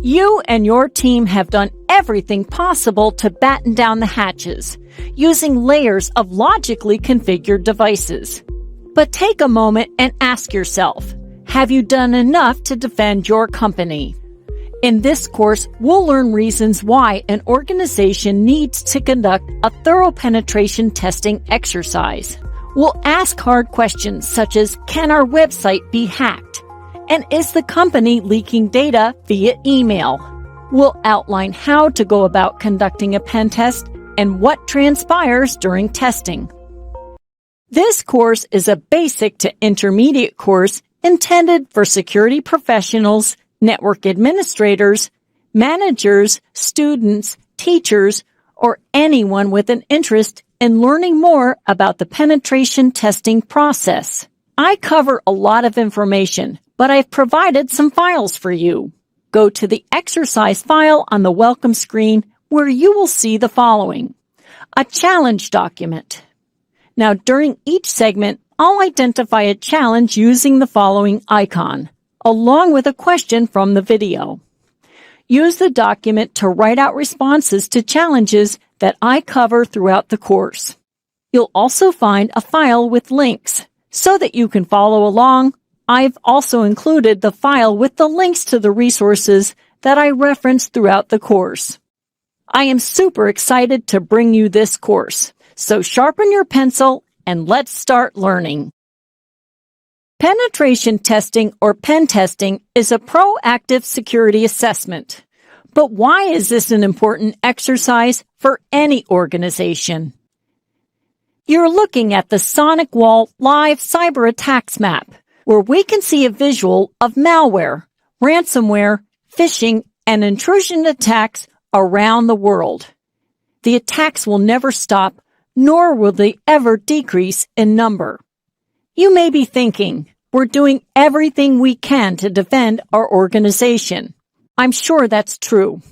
You and your team have done everything possible to batten down the hatches, using layers of logically configured devices. But take a moment and ask yourself, have you done enough to defend your company? In this course, we'll learn reasons why an organization needs to conduct a thorough penetration testing exercise. We'll ask hard questions such as, can our website be hacked? And is the company leaking data via email? We'll outline how to go about conducting a pen test and what transpires during testing. This course is a basic to intermediate course intended for security professionals, network administrators, managers, students, teachers, or anyone with an interest in learning more about the penetration testing process. I cover a lot of information, but I've provided some files for you. Go to the exercise file on the welcome screen where you will see the following. A challenge document. Now, during each segment, I'll identify a challenge using the following icon, along with a question from the video. Use the document to write out responses to challenges that I cover throughout the course. You'll also find a file with links so that you can follow along. I've also included the file with the links to the resources that I reference throughout the course. I am super excited to bring you this course, so sharpen your pencil and let's start learning. Penetration testing or pen testing is a proactive security assessment. But why is this an important exercise for any organization? You're looking at the SonicWall Live Cyber Attacks map, where we can see a visual of malware, ransomware, phishing, and intrusion attacks around the world. The attacks will never stop, nor will they ever decrease in number. You may be thinking, we're doing everything we can to defend our organization. I'm sure that's true.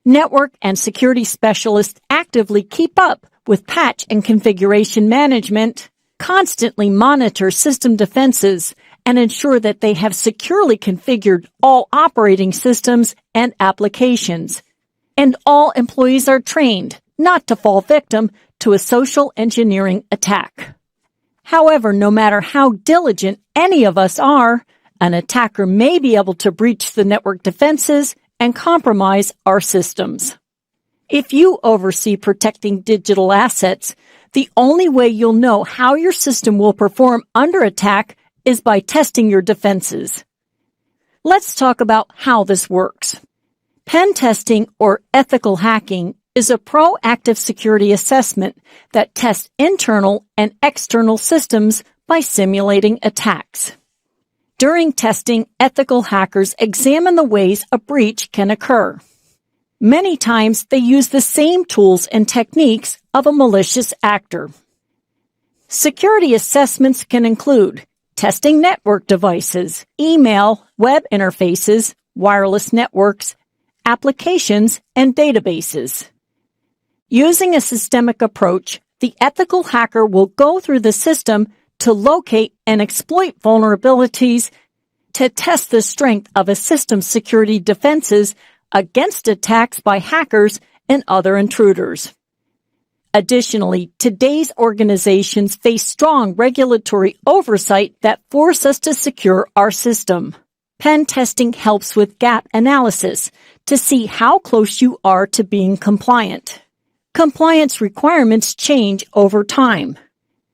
Network and security specialists actively keep up with patch and configuration management, constantly monitor system defenses, and ensure that they have securely configured all operating systems and applications. And all employees are trained not to fall victim to a social engineering attack. However, no matter how diligent any of us are, an attacker may be able to breach the network defenses and compromise our systems. If you oversee protecting digital assets, the only way you'll know how your system will perform under attack is by testing your defenses. Let's talk about how this works. Pen testing or ethical hacking is a proactive security assessment that tests internal and external systems by simulating attacks. During testing, ethical hackers examine the ways a breach can occur. Many times, they use the same tools and techniques of a malicious actor. Security assessments can include testing network devices, email, web interfaces, wireless networks, applications, and databases. Using a systemic approach, the ethical hacker will go through the system to locate and exploit vulnerabilities to test the strength of a system's security defenses against attacks by hackers and other intruders. Additionally, today's organizations face strong regulatory oversight that force us to secure our system. Pen testing helps with gap analysis to see how close you are to being compliant. Compliance requirements change over time.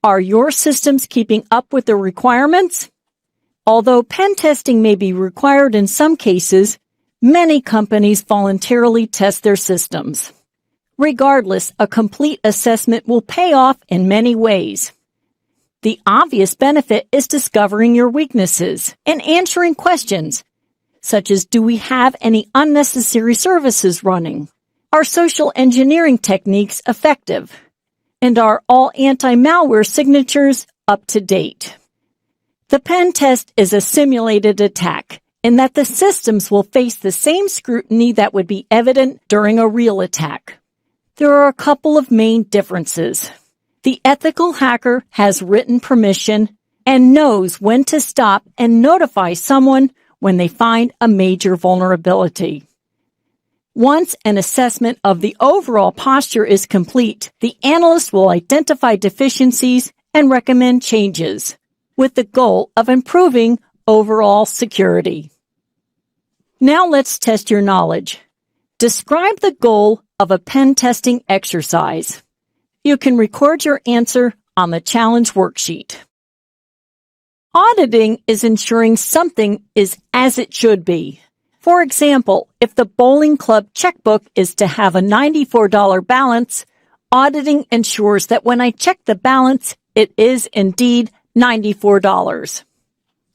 Are your systems keeping up with the requirements? Although pen testing may be required in some cases, many companies voluntarily test their systems. Regardless, a complete assessment will pay off in many ways. The obvious benefit is discovering your weaknesses and answering questions, such as, do we have any unnecessary services running? Are social engineering techniques effective? And are all anti-malware signatures up to date? The pen test is a simulated attack in that the systems will face the same scrutiny that would be evident during a real attack. There are a couple of main differences. The ethical hacker has written permission and knows when to stop and notify someone when they find a major vulnerability. Once an assessment of the overall posture is complete, the analyst will identify deficiencies and recommend changes, with the goal of improving overall security. Now let's test your knowledge. Describe the goal of a pen testing exercise. You can record your answer on the challenge worksheet. Auditing is ensuring something is as it should be. For example, if the bowling club checkbook is to have a $94 balance, auditing ensures that when I check the balance, it is indeed $94.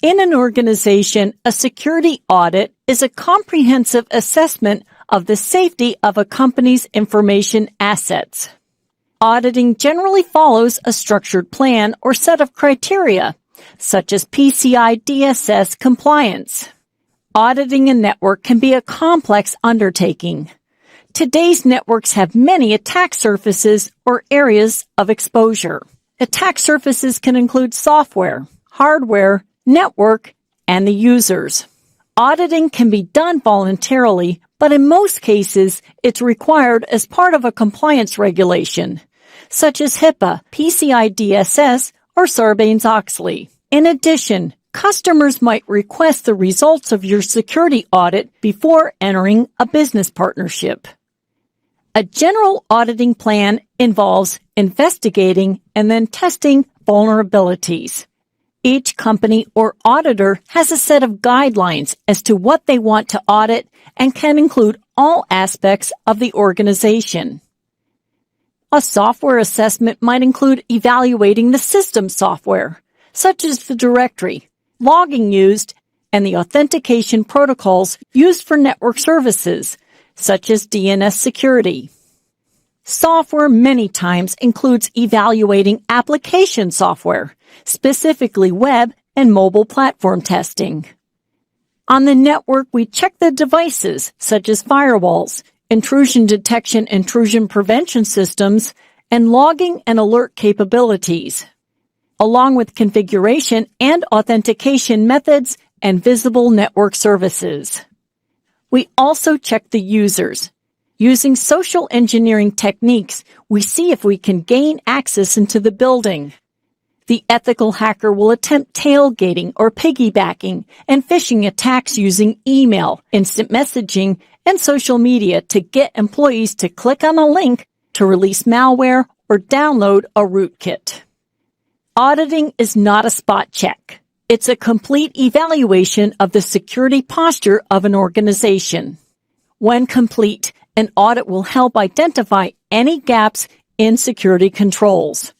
In an organization, a security audit is a comprehensive assessment of the safety of a company's information assets. Auditing generally follows a structured plan or set of criteria, such as PCI DSS compliance. Auditing a network can be a complex undertaking. Today's networks have many attack surfaces or areas of exposure. Attack surfaces can include software, hardware, network, and the users. Auditing can be done voluntarily, but in most cases, it's required as part of a compliance regulation, such as HIPAA, PCI DSS, or Sarbanes-Oxley. In addition, customers might request the results of your security audit before entering a business partnership. A general auditing plan involves investigating and then testing vulnerabilities. Each company or auditor has a set of guidelines as to what they want to audit and can include all aspects of the organization. A software assessment might include evaluating the system software, such as the directory, logging used, and the authentication protocols used for network services, such as DNS security. Software many times includes evaluating application software, specifically web and mobile platform testing. On the network, we check the devices, such as firewalls, intrusion detection, intrusion prevention systems, and logging and alert capabilities, along with configuration and authentication methods and visible network services. We also check the users. Using social engineering techniques, we see if we can gain access into the building. The ethical hacker will attempt tailgating or piggybacking and phishing attacks using email, instant messaging, and social media to get employees to click on a link to release malware or download a rootkit. Auditing is not a spot check. It's a complete evaluation of the security posture of an organization. When complete, an audit will help identify any gaps in security controls.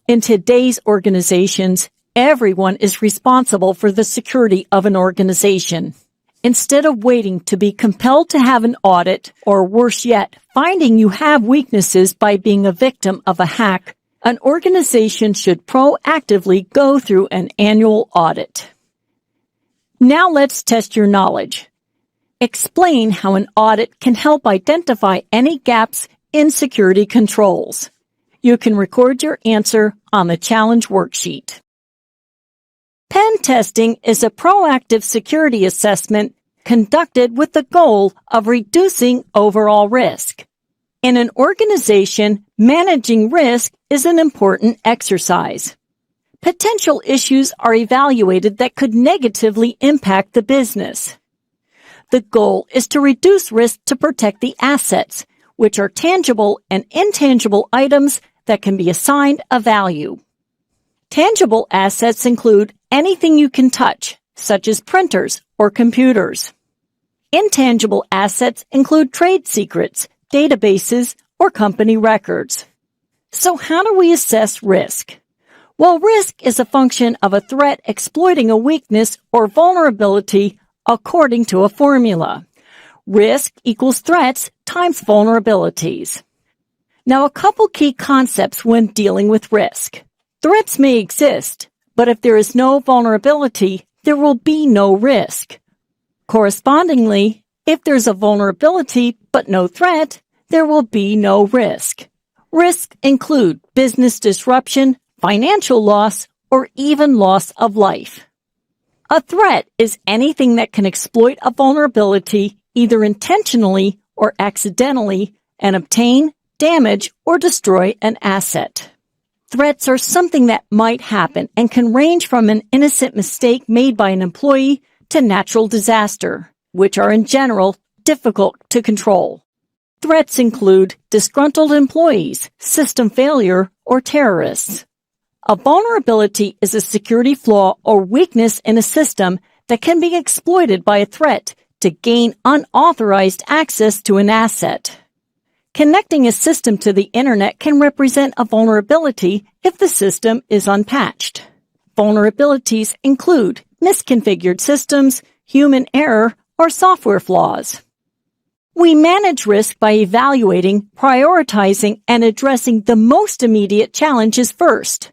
In today's organizations, everyone is responsible for the security of an organization. Instead of waiting to be compelled to have an audit, or worse yet, finding you have weaknesses by being a victim of a hack, an organization should proactively go through an annual audit. Now let's test your knowledge. Explain how an audit can help identify any gaps in security controls. You can record your answer on the challenge worksheet. Pen testing is a proactive security assessment conducted with the goal of reducing overall risk. In an organization, managing risk is an important exercise. Potential issues are evaluated that could negatively impact the business. The goal is to reduce risk to protect the assets, which are tangible and intangible items that can be assigned a value. Tangible assets include anything you can touch, such as printers or computers. Intangible assets include trade secrets, databases, or company records. So how do we assess risk? Well, risk is a function of a threat exploiting a weakness or vulnerability according to a formula. Risk equals threats times vulnerabilities. Now, a couple key concepts when dealing with risk. Threats may exist, but if there is no vulnerability, there will be no risk. Correspondingly, if there's a vulnerability but no threat, there will be no risk. Risks include business disruption, financial loss, or even loss of life. A threat is anything that can exploit a vulnerability either intentionally or accidentally and obtain, damage, or destroy an asset. Threats are something that might happen and can range from an innocent mistake made by an employee to natural disaster, which are in general difficult to control. Threats include disgruntled employees, system failure, or terrorists. A vulnerability is a security flaw or weakness in a system that can be exploited by a threat to gain unauthorized access to an asset. Connecting a system to the internet can represent a vulnerability if the system is unpatched. Vulnerabilities include misconfigured systems, human error, or software flaws. We manage risk by evaluating, prioritizing, and addressing the most immediate challenges first.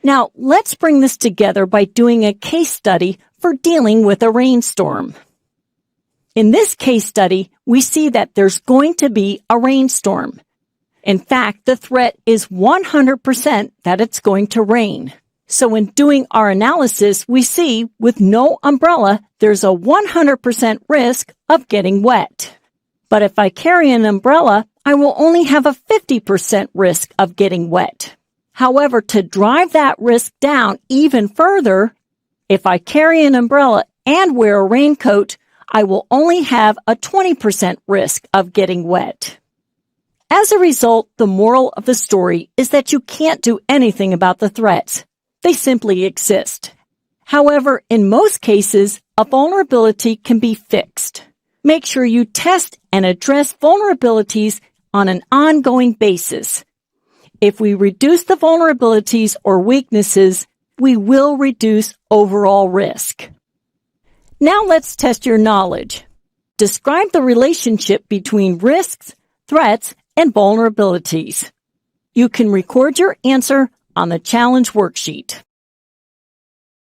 Now, let's bring this together by doing a case study for dealing with a rainstorm. In this case study, we see that there's going to be a rainstorm. In fact, the threat is 100% that it's going to rain. So in doing our analysis, we see with no umbrella, there's a 100% risk of getting wet. But if I carry an umbrella, I will only have a 50% risk of getting wet. However, to drive that risk down even further, if I carry an umbrella and wear a raincoat, I will only have a 20% risk of getting wet. As a result, the moral of the story is that you can't do anything about the threats. They simply exist. However, in most cases, a vulnerability can be fixed. Make sure you test and address vulnerabilities on an ongoing basis. If we reduce the vulnerabilities or weaknesses, we will reduce overall risk. Now let's test your knowledge. Describe the relationship between risks, threats, and vulnerabilities. You can record your answer on the challenge worksheet.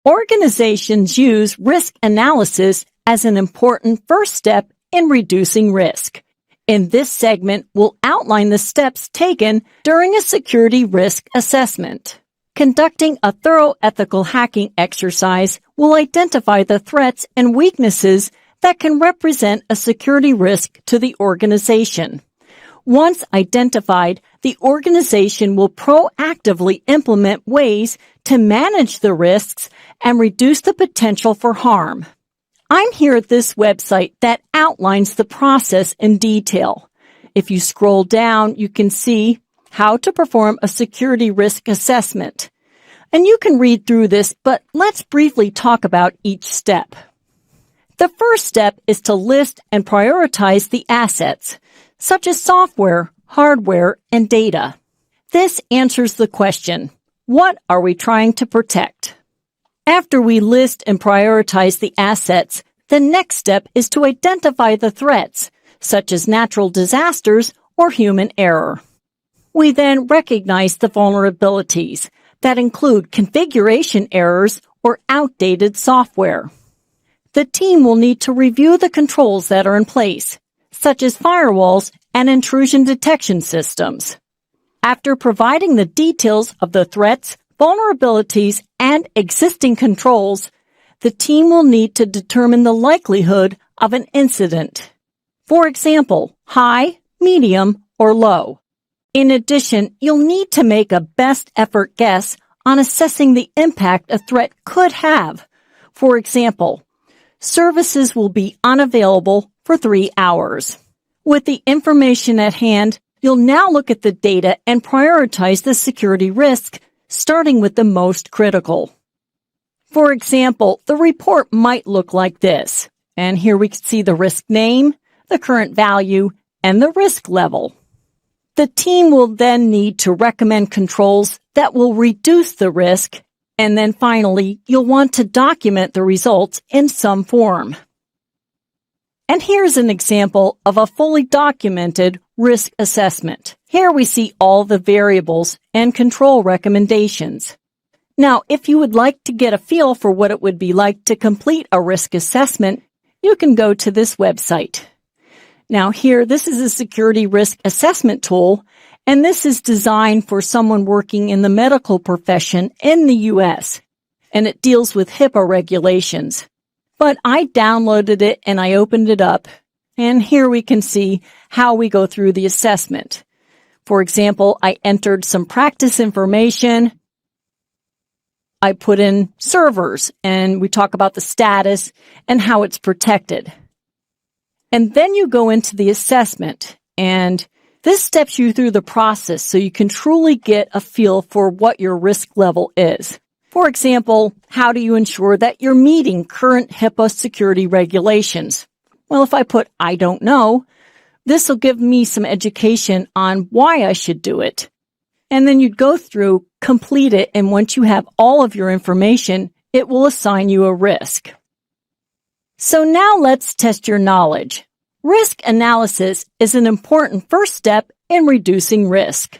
Organizations use risk analysis as an important first step in reducing risk. In this segment, we'll outline the steps taken during a security risk assessment. Conducting a thorough ethical hacking exercise will identify the threats and weaknesses that can represent a security risk to the organization. Once identified, the organization will proactively implement ways to manage the risks and reduce the potential for harm. I'm here at this website that outlines the process in detail. If you scroll down, you can see how to perform a security risk assessment. And you can read through this, but let's briefly talk about each step. The first step is to list and prioritize the assets, such as software, hardware, and data. This answers the question, what are we trying to protect? After we list and prioritize the assets, the next step is to identify the threats, such as natural disasters or human error. We then recognize the vulnerabilities that include configuration errors or outdated software. The team will need to review the controls that are in place, such as firewalls and intrusion detection systems. After providing the details of the threats, vulnerabilities, and existing controls, the team will need to determine the likelihood of an incident. For example, high, medium, or low. In addition, you'll need to make a best effort guess on assessing the impact a threat could have. For example, services will be unavailable for 3 hours. With the information at hand, you'll now look at the data and prioritize the security risk, starting with the most critical. For example, the report might look like this. And here we can see the risk name, the current value, and the risk level. The team will then need to recommend controls that will reduce the risk, and then finally, you'll want to document the results in some form. And here's an example of a fully documented risk assessment. Here we see all the variables and control recommendations. Now, if you would like to get a feel for what it would be like to complete a risk assessment, you can go to this website. Now here, this is a security risk assessment tool, and this is designed for someone working in the medical profession in the U.S., and it deals with HIPAA regulations. But I downloaded it and I opened it up, And here we can see how we go through the assessment. For example, I entered some practice information. I put in servers, and we talk about the status and how it's protected. And then you go into the assessment, and this steps you through the process so you can truly get a feel for what your risk level is. For example, how do you ensure that you're meeting current HIPAA security regulations? Well, if I put I don't know, this will give me some education on why I should do it. And then you'd go through, complete it, and once you have all of your information, it will assign you a risk. So now let's test your knowledge. Risk analysis is an important first step in reducing risk.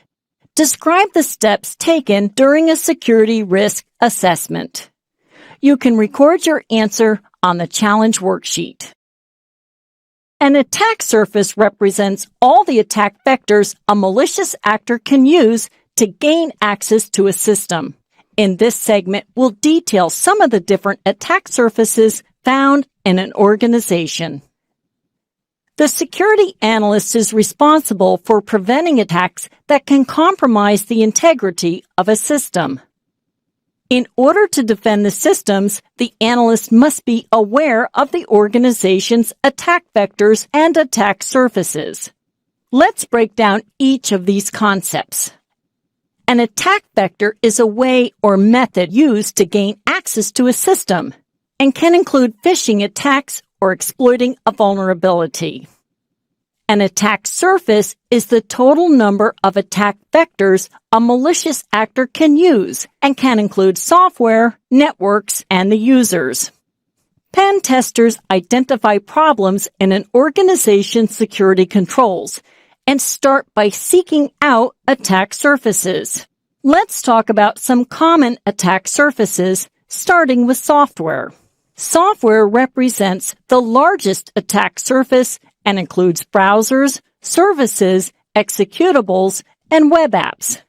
Describe the steps taken during a security risk assessment. You can record your answer on the challenge worksheet. An attack surface represents all the attack vectors a malicious actor can use to gain access to a system. In this segment, we'll detail some of the different attack surfaces found in an organization. The security analyst is responsible for preventing attacks that can compromise the integrity of a system. In order to defend the systems, the analyst must be aware of the organization's attack vectors and attack surfaces. Let's break down each of these concepts. An attack vector is a way or method used to gain access to a system and can include phishing attacks or exploiting a vulnerability. An attack surface is the total number of attack vectors a malicious actor can use and can include software, networks, and the users. Pen testers identify problems in an organization's security controls and start by seeking out attack surfaces. Let's talk about some common attack surfaces, starting with software. Software represents the largest attack surface and includes browsers, services, executables, and web apps.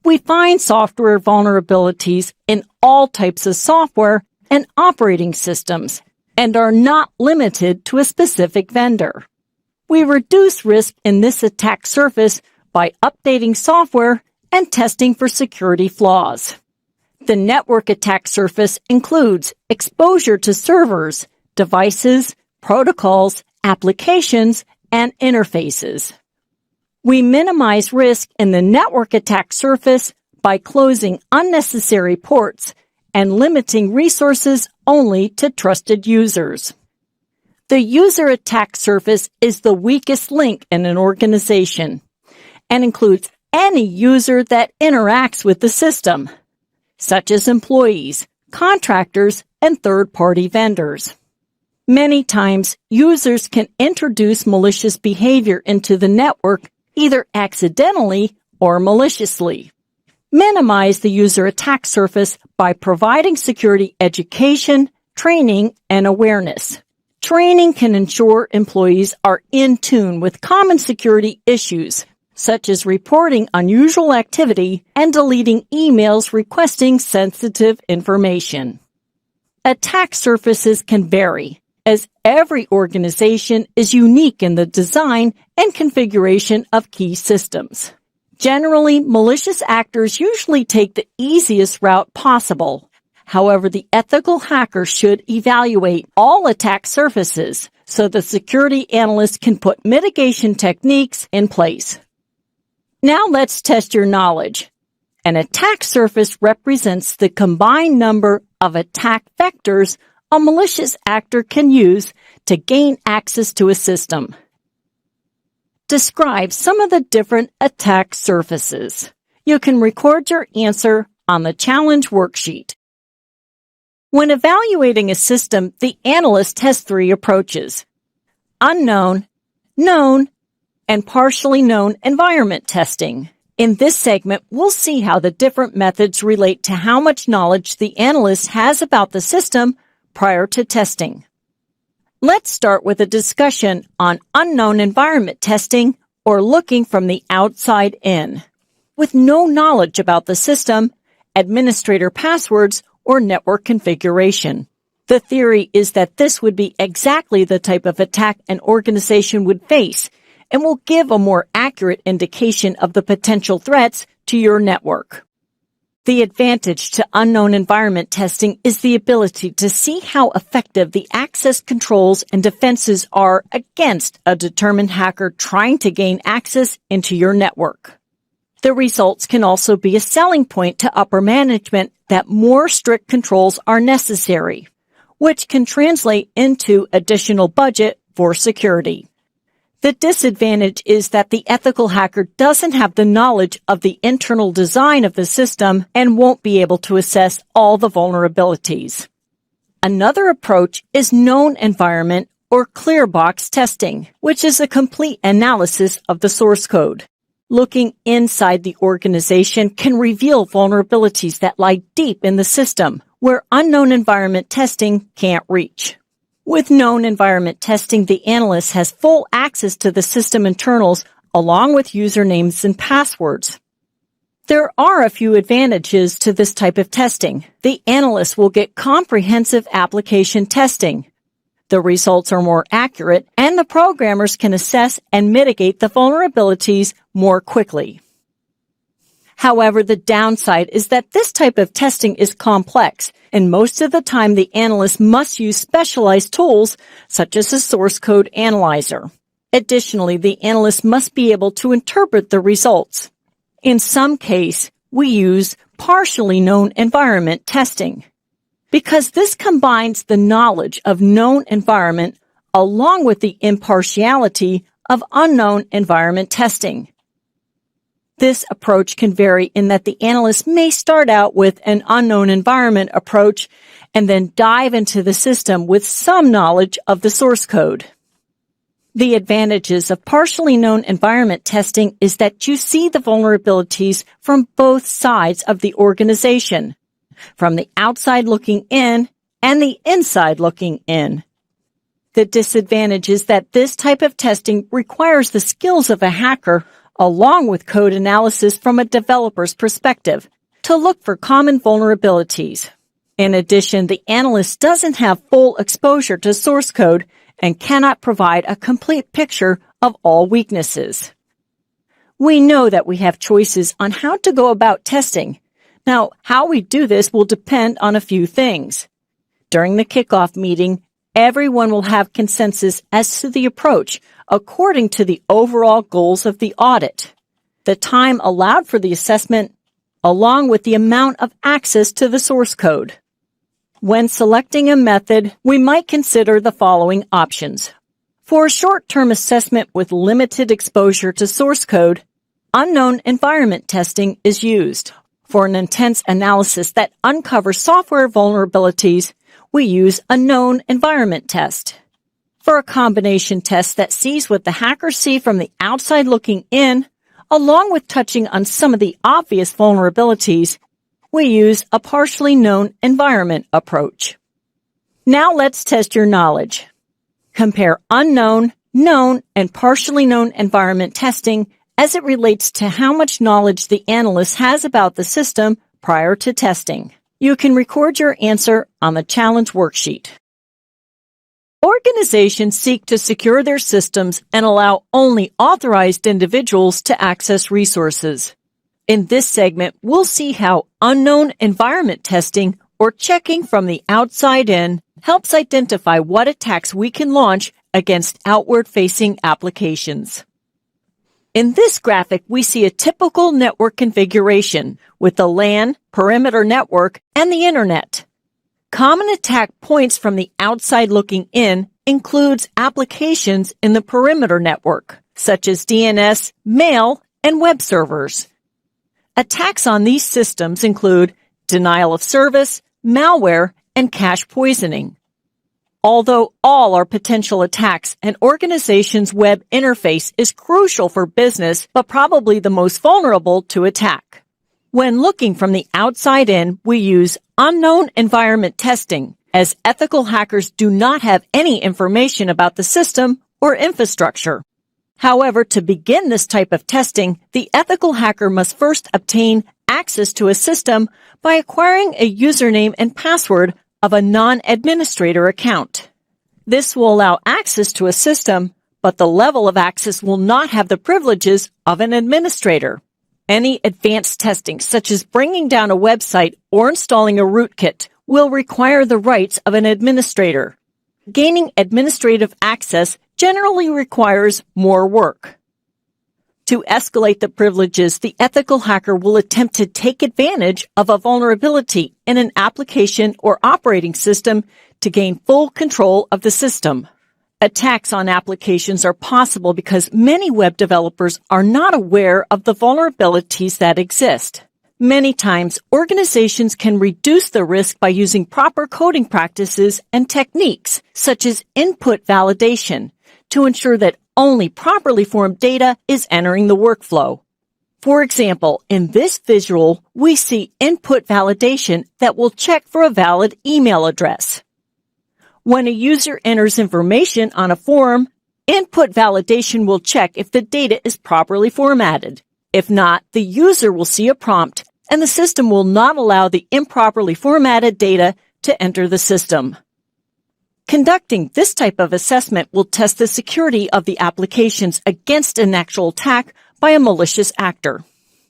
We find software vulnerabilities in all types of software and operating systems and are not limited to a specific vendor. We reduce risk in this attack surface by updating software and testing for security flaws. The network attack surface includes exposure to servers, devices, protocols, applications, and interfaces. We minimize risk in the network attack surface by closing unnecessary ports and limiting resources only to trusted users. The user attack surface is the weakest link in an organization and includes any user that interacts with the system, such as employees, contractors, and third-party vendors. Many times, users can introduce malicious behavior into the network either accidentally or maliciously. Minimize the user attack surface by providing security education, training, and awareness. Training can ensure employees are in tune with common security issues, such as reporting unusual activity and deleting emails requesting sensitive information. Attack surfaces can vary, as every organization is unique in the design and configuration of key systems. Generally, malicious actors usually take the easiest route possible. However, the ethical hacker should evaluate all attack surfaces so the security analyst can put mitigation techniques in place. Now let's test your knowledge. An attack surface represents the combined number of attack vectors a malicious actor can use to gain access to a system. Describe some of the different attack surfaces. You can record your answer on the challenge worksheet. When evaluating a system, the analyst has three approaches: unknown, known, and partially known environment testing. In this segment, we'll see how the different methods relate to how much knowledge the analyst has about the system prior to testing. Let's start with a discussion on unknown environment testing, or looking from the outside in, with no knowledge about the system, administrator passwords, or network configuration. The theory is that this would be exactly the type of attack an organization would face and will give a more accurate indication of the potential threats to your network. The advantage to unknown environment testing is the ability to see how effective the access controls and defenses are against a determined hacker trying to gain access into your network. The results can also be a selling point to upper management that more strict controls are necessary, which can translate into additional budget for security. The disadvantage is that the ethical hacker doesn't have the knowledge of the internal design of the system and won't be able to assess all the vulnerabilities. Another approach is known environment or clear box testing, which is a complete analysis of the source code. Looking inside the organization can reveal vulnerabilities that lie deep in the system, where unknown environment testing can't reach. With known environment testing, the analyst has full access to the system internals along with usernames and passwords. There are a few advantages to this type of testing. The analyst will get comprehensive application testing. The results are more accurate, and the programmers can assess and mitigate the vulnerabilities more quickly. However, the downside is that this type of testing is complex, and most of the time the analyst must use specialized tools such as a source code analyzer. Additionally, the analyst must be able to interpret the results. In some case, we use partially known environment testing, because this combines the knowledge of known environment along with the impartiality of unknown environment testing. This approach can vary in that the analyst may start out with an unknown environment approach and then dive into the system with some knowledge of the source code. The advantages of partially known environment testing is that you see the vulnerabilities from both sides of the organization, from the outside looking in and the inside looking in. The disadvantage is that this type of testing requires the skills of a hacker along with code analysis from a developer's perspective to look for common vulnerabilities. In addition, the analyst doesn't have full exposure to source code and cannot provide a complete picture of all weaknesses. We know that we have choices on how to go about testing. Now, how we do this will depend on a few things. During the kickoff meeting, everyone will have consensus as to the approach according to the overall goals of the audit, the time allowed for the assessment, along with the amount of access to the source code. When selecting a method, we might consider the following options. For a short-term assessment with limited exposure to source code, unknown environment testing is used. For an intense analysis that uncovers software vulnerabilities, we use a known environment test. For a combination test that sees what the hackers see from the outside looking in, along with touching on some of the obvious vulnerabilities, we use a partially known environment approach. Now let's test your knowledge. Compare unknown, known, and partially known environment testing as it relates to how much knowledge the analyst has about the system prior to testing. You can record your answer on the challenge worksheet. Organizations seek to secure their systems and allow only authorized individuals to access resources. In this segment, we'll see how unknown environment testing, or checking from the outside in, helps identify what attacks we can launch against outward-facing applications. In this graphic, we see a typical network configuration with the LAN, perimeter network, and the Internet. Common attack points from the outside looking in includes applications in the perimeter network, such as DNS, mail, and web servers. Attacks on these systems include denial of service, malware, and cache poisoning. Although all are potential attacks, an organization's web interface is crucial for business, but probably the most vulnerable to attack. When looking from the outside in, we use unknown environment testing, as ethical hackers do not have any information about the system or infrastructure. However, to begin this type of testing, the ethical hacker must first obtain access to a system by acquiring a username and password of a non-administrator account. This will allow access to a system, but the level of access will not have the privileges of an administrator. Any advanced testing, such as bringing down a website or installing a rootkit, will require the rights of an administrator. Gaining administrative access generally requires more work. To escalate the privileges, the ethical hacker will attempt to take advantage of a vulnerability in an application or operating system to gain full control of the system. Attacks on applications are possible because many web developers are not aware of the vulnerabilities that exist. Many times, organizations can reduce the risk by using proper coding practices and techniques, such as input validation, to ensure that only properly formed data is entering the workflow. For example, in this visual, we see input validation that will check for a valid email address. When a user enters information on a form, input validation will check if the data is properly formatted. If not, the user will see a prompt, and the system will not allow the improperly formatted data to enter the system. Conducting this type of assessment will test the security of the applications against an actual attack by a malicious actor.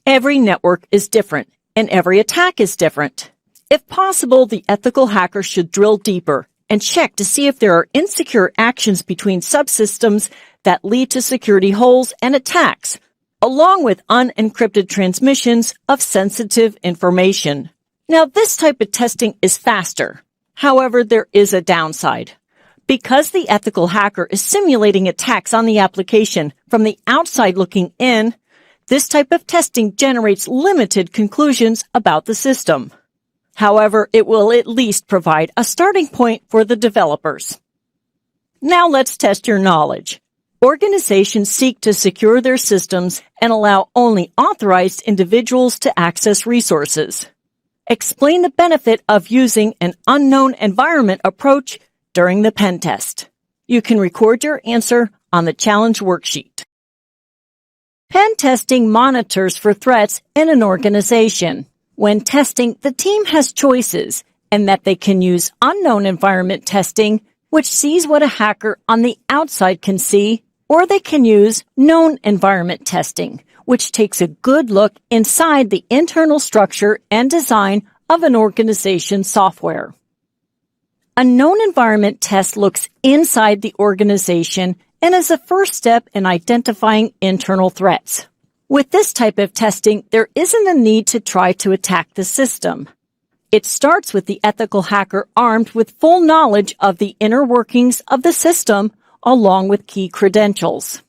Every network is different, and every attack is different. If possible, the ethical hacker should drill deeper and check to see if there are insecure actions between subsystems that lead to security holes and attacks, along with unencrypted transmissions of sensitive information. Now, this type of testing is faster. However, there is a downside. Because the ethical hacker is simulating attacks on the application from the outside looking in, this type of testing generates limited conclusions about the system. However, it will at least provide a starting point for the developers. Now let's test your knowledge. Organizations seek to secure their systems and allow only authorized individuals to access resources. Explain the benefit of using an unknown environment approach during the pen test. You can record your answer on the challenge worksheet. Pen testing monitors for threats in an organization. When testing, the team has choices, and that they can use unknown environment testing, which sees what a hacker on the outside can see, or they can use known environment testing, which takes a good look inside the internal structure and design of an organization's software. A known environment test looks inside the organization and is a first step in identifying internal threats. With this type of testing, there isn't a need to try to attack the system. It starts with the ethical hacker armed with full knowledge of the inner workings of the system, along with key credentials.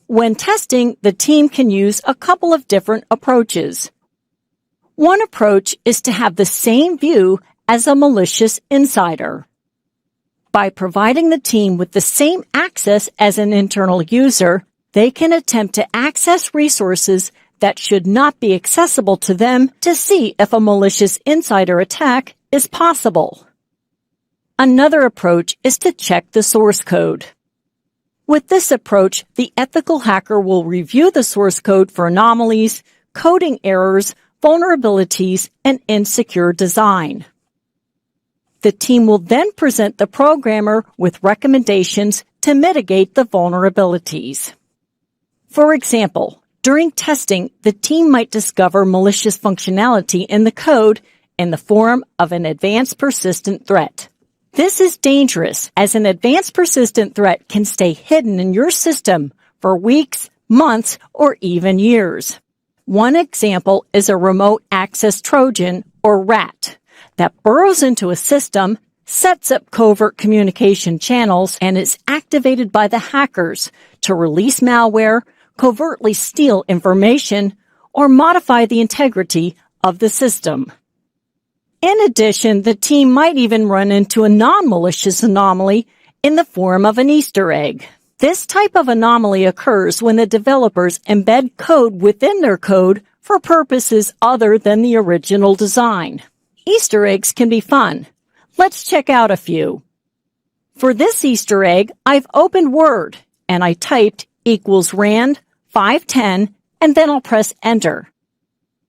When testing, the team can use a couple of different approaches. One approach is to have the same view as a malicious insider. By providing the team with the same access as an internal user, they can attempt to access resources that should not be accessible to them to see if a malicious insider attack is possible. Another approach is to check the source code. With this approach, the ethical hacker will review the source code for anomalies, coding errors, vulnerabilities, and insecure design. The team will then present the programmer with recommendations to mitigate the vulnerabilities. For example, during testing, the team might discover malicious functionality in the code in the form of an advanced persistent threat. This is dangerous, as an advanced persistent threat can stay hidden in your system for weeks, months, or even years. One example is a remote access Trojan, or RAT, that burrows into a system, sets up covert communication channels, and is activated by the hackers to release malware, covertly steal information, or modify the integrity of the system. In addition, the team might even run into a non-malicious anomaly in the form of an Easter egg. This type of anomaly occurs when the developers embed code within their code for purposes other than the original design. Easter eggs can be fun. Let's check out a few. For this Easter egg, I've opened Word and I typed equals rand 510 and then I'll press enter,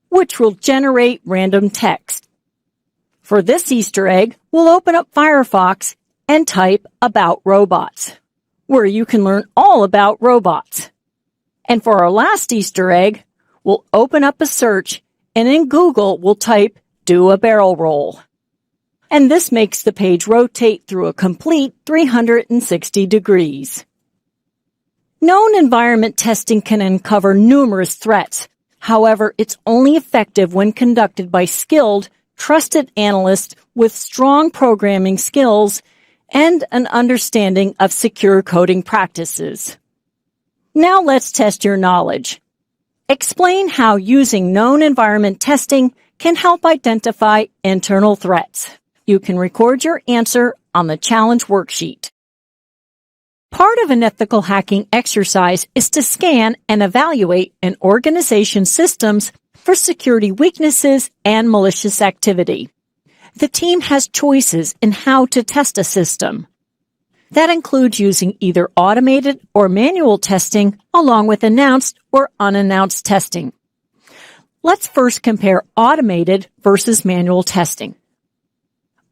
which will generate random text. For this Easter egg, we'll open up Firefox and type About Robots, where you can learn all about robots. And for our last Easter egg, we'll open up a search, and in Google, we'll type Do a Barrel Roll. And this makes the page rotate through a complete 360 degrees. Known environment testing can uncover numerous threats. However, it's only effective when conducted by skilled, trusted analysts with strong programming skills and an understanding of secure coding practices. Now let's test your knowledge. Explain how using known environment testing can help identify internal threats. You can record your answer on the challenge worksheet. Part of an ethical hacking exercise is to scan and evaluate an organization's systems for security weaknesses and malicious activity. The team has choices in how to test a system. That includes using either automated or manual testing along with announced or unannounced testing. Let's first compare automated versus manual testing.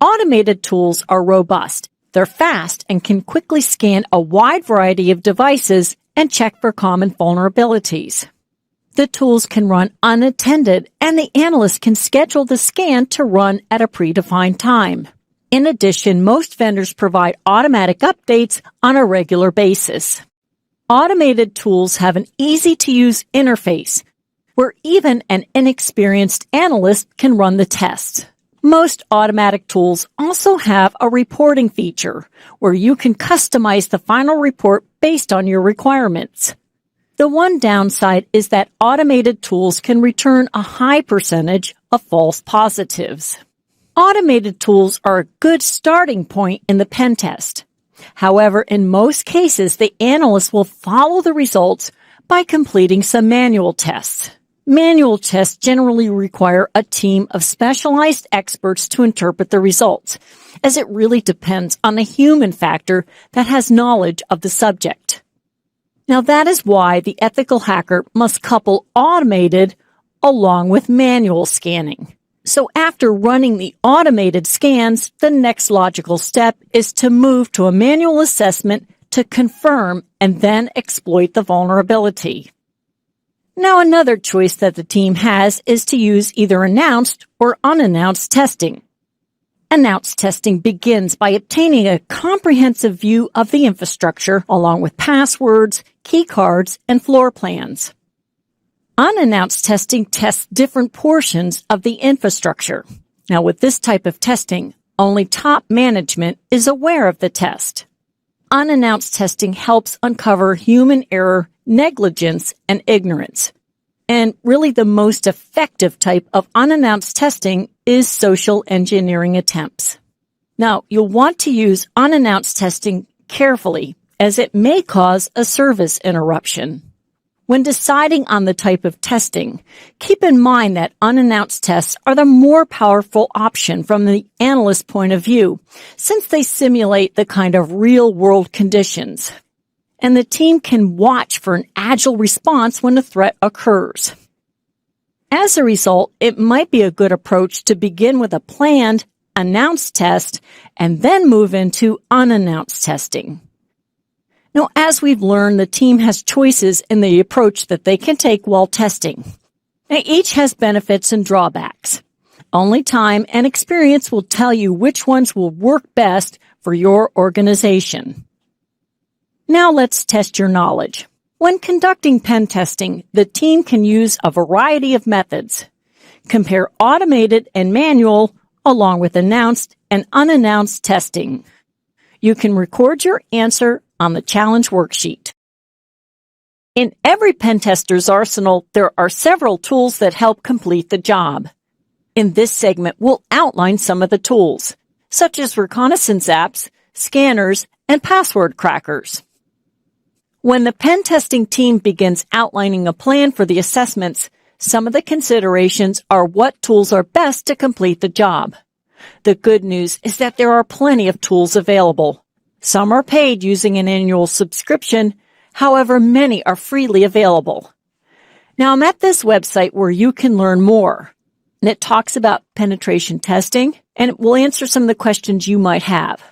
Automated tools are robust. They're fast and can quickly scan a wide variety of devices and check for common vulnerabilities. The tools can run unattended, and the analyst can schedule the scan to run at a predefined time. In addition, most vendors provide automatic updates on a regular basis. Automated tools have an easy-to-use interface where even an inexperienced analyst can run the tests. Most automatic tools also have a reporting feature where you can customize the final report based on your requirements. The one downside is that automated tools can return a high percentage of false positives. Automated tools are a good starting point in the pen test. However, in most cases, the analyst will follow the results by completing some manual tests. Manual tests generally require a team of specialized experts to interpret the results, as it really depends on a human factor that has knowledge of the subject. Now, that is why the ethical hacker must couple automated along with manual scanning. So after running the automated scans, the next logical step is to move to a manual assessment to confirm and then exploit the vulnerability. Now, another choice that the team has is to use either announced or unannounced testing. Announced testing begins by obtaining a comprehensive view of the infrastructure along with passwords, key cards, and floor plans. Unannounced testing tests different portions of the infrastructure. Now, with this type of testing, only top management is aware of the test. Unannounced testing helps uncover human error, negligence, and ignorance. And really the most effective type of unannounced testing is social engineering attempts. Now, you'll want to use unannounced testing carefully, as it may cause a service interruption. When deciding on the type of testing, keep in mind that unannounced tests are the more powerful option from the analyst's point of view, since they simulate the kind of real-world conditions. And the team can watch for an agile response when a threat occurs. As a result, it might be a good approach to begin with a planned, announced test and then move into unannounced testing. Now, as we've learned, the team has choices in the approach that they can take while testing. Now, each has benefits and drawbacks. Only time and experience will tell you which ones will work best for your organization. Now let's test your knowledge. When conducting pen testing, the team can use a variety of methods. Compare automated and manual along with announced and unannounced testing. You can record your answer on the challenge worksheet. In every pen tester's arsenal, there are several tools that help complete the job. In this segment, we'll outline some of the tools, such as reconnaissance apps, scanners, and password crackers. When the pen testing team begins outlining a plan for the assessments, some of the considerations are what tools are best to complete the job. The good news is that there are plenty of tools available. Some are paid using an annual subscription, however, many are freely available. Now, I'm at this website where you can learn more, and it talks about penetration testing, and it will answer some of the questions you might have.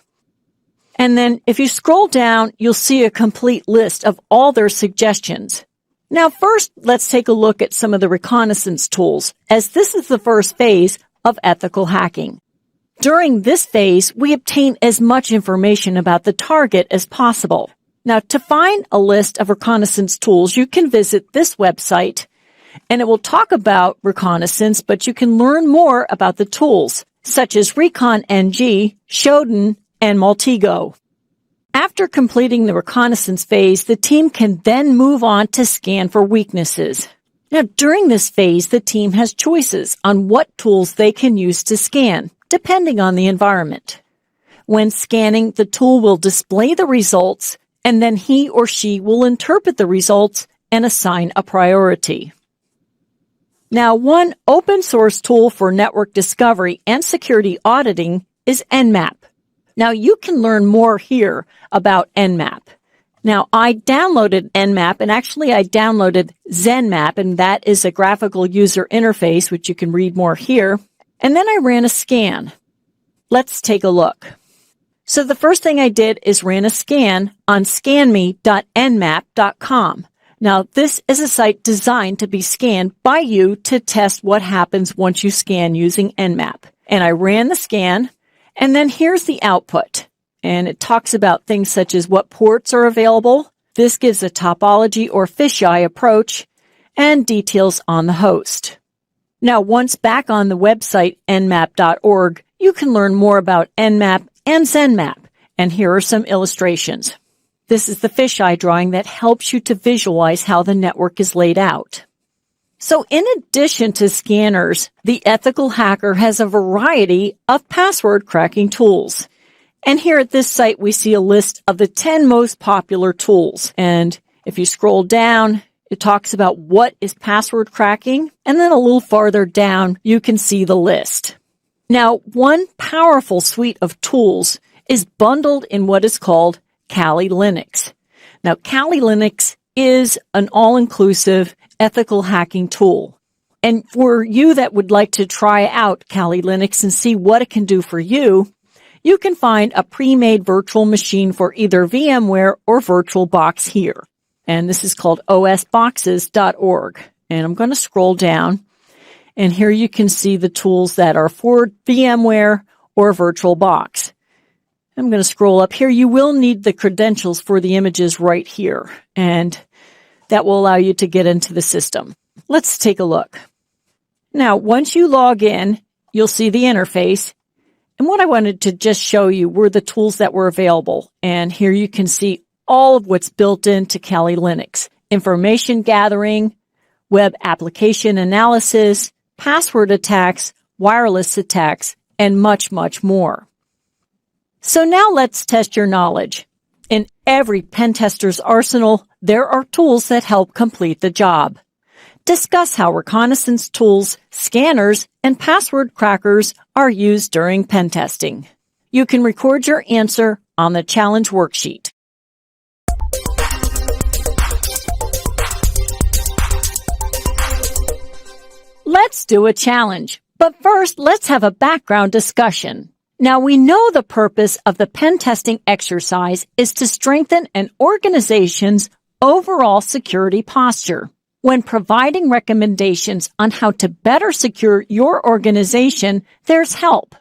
And then if you scroll down, you'll see a complete list of all their suggestions. Now first, let's take a look at some of the reconnaissance tools, as this is the first phase of ethical hacking. During this phase, we obtain as much information about the target as possible. Now, to find a list of reconnaissance tools, you can visit this website, and it will talk about reconnaissance, but you can learn more about the tools, such as ReconNG, Shodan, and Multigo. After completing the reconnaissance phase, the team can then move on to scan for weaknesses. Now, during this phase, the team has choices on what tools they can use to scan, depending on the environment. When scanning, the tool will display the results, and then he or she will interpret the results and assign a priority. Now, one open source tool for network discovery and security auditing is Nmap. Now, you can learn more here about Nmap. Now, I downloaded Nmap, and actually I downloaded ZenMap, and that is a graphical user interface, which you can read more here. And then I ran a scan. Let's take a look. So the first thing I did is ran a scan on scanme.nmap.com. Now, this is a site designed to be scanned by you to test what happens once you scan using Nmap. And I ran the scan, and then here's the output. And it talks about things such as what ports are available. This gives a topology or fisheye approach and details on the host. Now, once back on the website nmap.org, you can learn more about Nmap and ZenMap. And here are some illustrations. This is the fisheye drawing that helps you to visualize how the network is laid out. So in addition to scanners, the ethical hacker has a variety of password cracking tools. And here at this site, we see a list of the 10 most popular tools. And if you scroll down, it talks about what is password cracking. And then a little farther down, you can see the list. Now, one powerful suite of tools is bundled in what is called Kali Linux. Now, Kali Linux is an all-inclusive ethical hacking tool. And for you that would like to try out Kali Linux and see what it can do for you, you can find a pre-made virtual machine for either VMware or VirtualBox here. And this is called osboxes.org. And I'm going to scroll down. And here you can see the tools that are for VMware or VirtualBox. I'm going to scroll up here. You will need the credentials for the images right here. And that will allow you to get into the system. Let's take a look. Now, once you log in, you'll see the interface. And what I wanted to just show you were the tools that were available. And here you can see all of what's built into Kali Linux. Information gathering, web application analysis, password attacks, wireless attacks, and much, much more. So now let's test your knowledge. In every pen tester's arsenal, there are tools that help complete the job. Discuss how reconnaissance tools, scanners, and password crackers are used during pen testing. You can record your answer on the challenge worksheet. Let's do a challenge, but first let's have a background discussion. Now, we know the purpose of the pen testing exercise is to strengthen an organization's overall security posture. When providing recommendations on how to better secure your organization, there's help.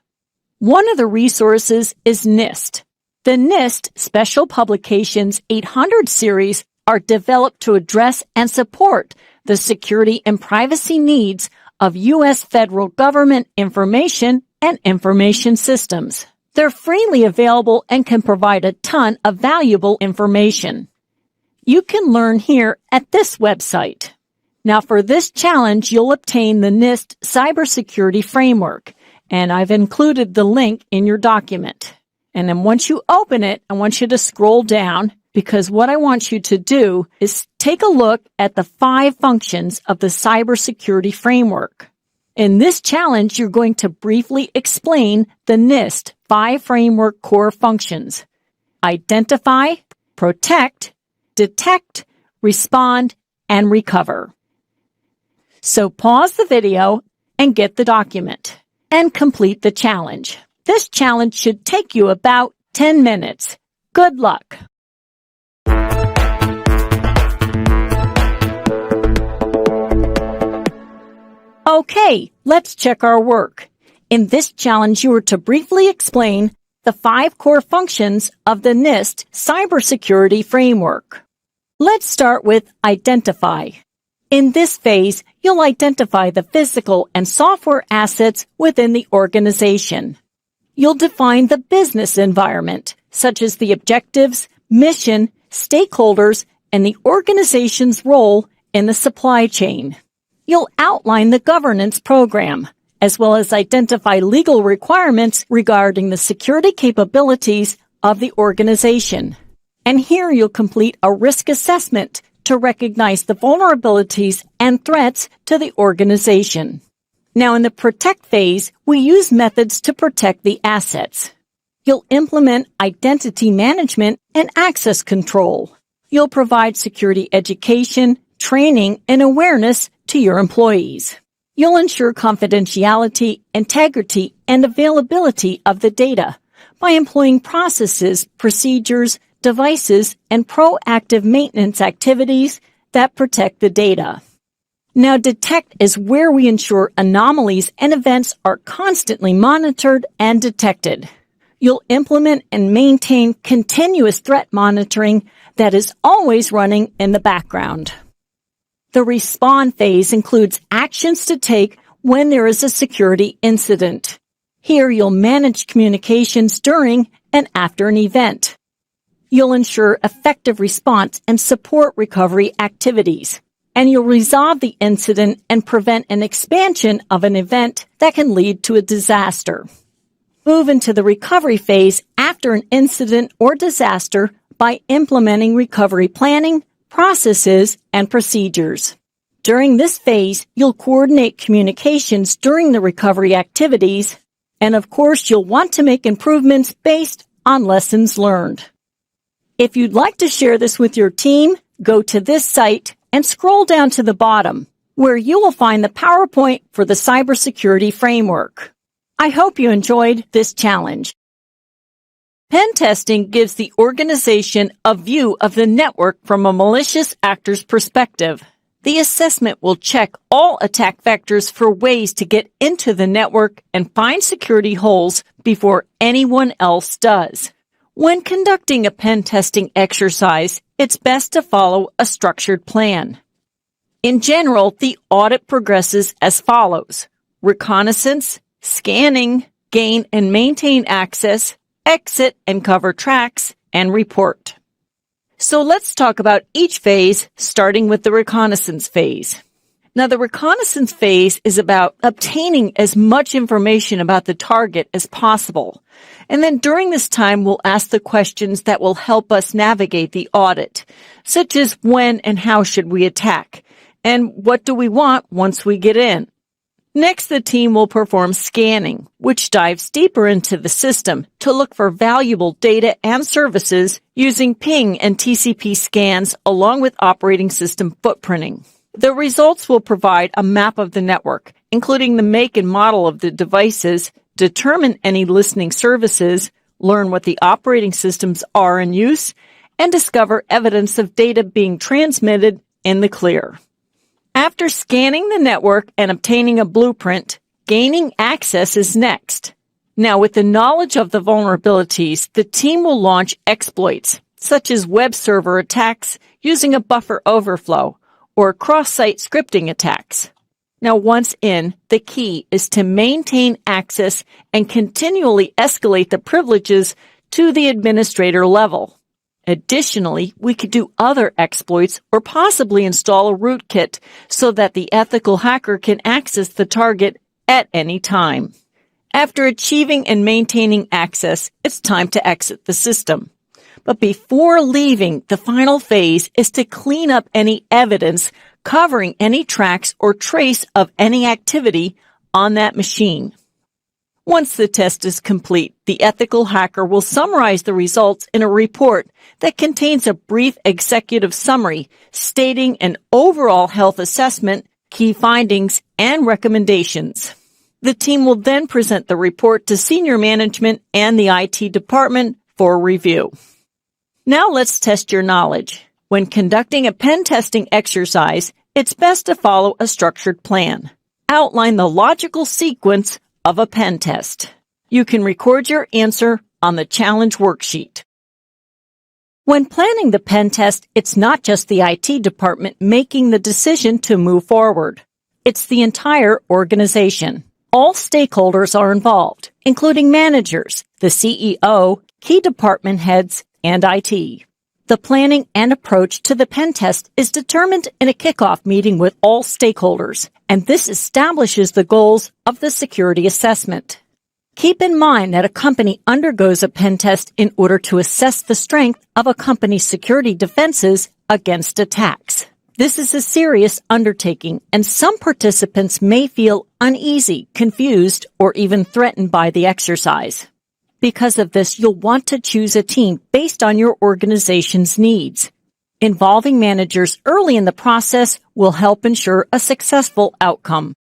One of the resources is NIST. The NIST Special Publications 800 series are developed to address and support the security and privacy needs of U.S. federal government information and information systems. They're freely available and can provide a ton of valuable information. You can learn here at this website. Now, for this challenge, you'll obtain the NIST Cybersecurity Framework, and I've included the link in your document. And then once you open it, I want you to scroll down, because what I want you to do is take a look at the 5 functions of the Cybersecurity Framework. In this challenge, you're going to briefly explain the NIST 5 framework core functions: identify, protect, detect, respond, and recover. So pause the video and get the document. and complete the challenge. This challenge should take you about 10 minutes. Good luck! Okay, let's check our work. In this challenge, you are to briefly explain the 5 core functions of the NIST cybersecurity framework. Let's start with identify. In this phase, you'll identify the physical and software assets within the organization. You'll define the business environment, such as the objectives, mission, stakeholders, and the organization's role in the supply chain. You'll outline the governance program, as well as identify legal requirements regarding the security capabilities of the organization. And here you'll complete a risk assessment to recognize the vulnerabilities and threats to the organization. Now, in the protect phase, we use methods to protect the assets. You'll implement identity management and access control. You'll provide security education, training, and awareness to your employees. You'll ensure confidentiality, integrity, and availability of the data by employing processes, procedures, devices, and proactive maintenance activities that protect the data. Now, detect is where we ensure anomalies and events are constantly monitored and detected. You'll implement and maintain continuous threat monitoring that is always running in the background. The respond phase includes actions to take when there is a security incident. Here you'll manage communications during and after an event. You'll ensure effective response and support recovery activities. And you'll resolve the incident and prevent an expansion of an event that can lead to a disaster. Move into the recovery phase after an incident or disaster by implementing recovery planning, processes, and procedures. During this phase, you'll coordinate communications during the recovery activities, and of course, you'll want to make improvements based on lessons learned. If you'd like to share this with your team, go to this site and scroll down to the bottom, where you will find the PowerPoint for the cybersecurity framework. I hope you enjoyed this challenge. Pen testing gives the organization a view of the network from a malicious actor's perspective. The assessment will check all attack vectors for ways to get into the network and find security holes before anyone else does. When conducting a pen testing exercise, it's best to follow a structured plan. In general, the audit progresses as follows: reconnaissance, scanning, gain and maintain access, exit and cover tracks, and report. So let's talk about each phase, starting with the reconnaissance phase. Now, the reconnaissance phase is about obtaining as much information about the target as possible. And then during this time, we'll ask the questions that will help us navigate the audit, such as when and how should we attack, and what do we want once we get in. Next, the team will perform scanning, which dives deeper into the system to look for valuable data and services using ping and TCP scans along with operating system footprinting. The results will provide a map of the network, including the make and model of the devices, determine any listening services, learn what the operating systems are in use, and discover evidence of data being transmitted in the clear. After scanning the network and obtaining a blueprint, gaining access is next. Now, with the knowledge of the vulnerabilities, the team will launch exploits, such as web server attacks using a buffer overflow, or cross-site scripting attacks. Now, once in, the key is to maintain access and continually escalate the privileges to the administrator level. Additionally, we could do other exploits or possibly install a rootkit so that the ethical hacker can access the target at any time. After achieving and maintaining access, it's time to exit the system. But before leaving, the final phase is to clean up any evidence covering any tracks or trace of any activity on that machine. Once the test is complete, the ethical hacker will summarize the results in a report that contains a brief executive summary stating an overall health assessment, key findings, and recommendations. The team will then present the report to senior management and the IT department for review. Now let's test your knowledge. When conducting a pen testing exercise, it's best to follow a structured plan. Outline the logical sequence of a pen test. You can record your answer on the challenge worksheet. When planning the pen test, it's not just the IT department making the decision to move forward. It's the entire organization. All stakeholders are involved, including managers, the CEO, key department heads, and IT. The planning and approach to the pen test is determined in a kickoff meeting with all stakeholders, and this establishes the goals of the security assessment. Keep in mind that a company undergoes a pen test in order to assess the strength of a company's security defenses against attacks. This is a serious undertaking, and some participants may feel uneasy, confused, or even threatened by the exercise. Because of this, you'll want to choose a team based on your organization's needs. Involving managers early in the process will help ensure a successful outcome.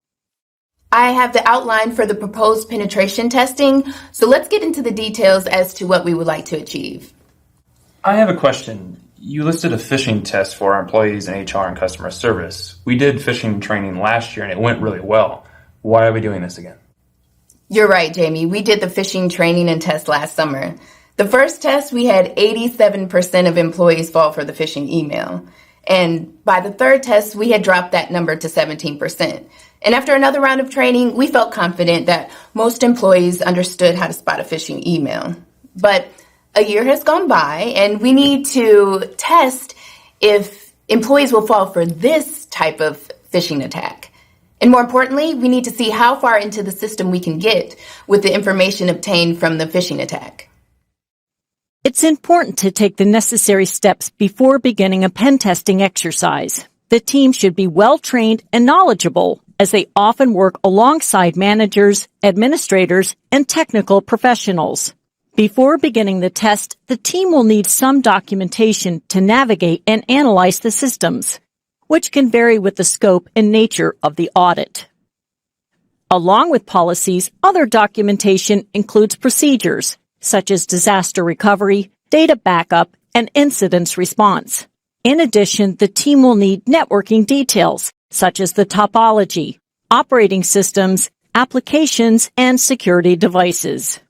I have the outline for the proposed penetration testing, so let's get into the details as to what we would like to achieve. I have a question. You listed a phishing test for our employees in HR and customer service. We did phishing training last year and it went really well. Why are we doing this again? You're right, Jamie. We did the phishing training and test last summer. The first test, we had 87% of employees fall for the phishing email. And by the third test, we had dropped that number to 17%. And after another round of training, we felt confident that most employees understood how to spot a phishing email. But a year has gone by, and we need to test if employees will fall for this type of phishing attack. And more importantly, we need to see how far into the system we can get with the information obtained from the phishing attack. It's important to take the necessary steps before beginning a pen testing exercise. The team should be well-trained and knowledgeable, as they often work alongside managers, administrators, and technical professionals. Before beginning the test, the team will need some documentation to navigate and analyze the systems, which can vary with the scope and nature of the audit. Along with policies, other documentation includes procedures, such as disaster recovery, data backup, and incident response. In addition, the team will need networking details, such as the topology, operating systems, applications, and security devices.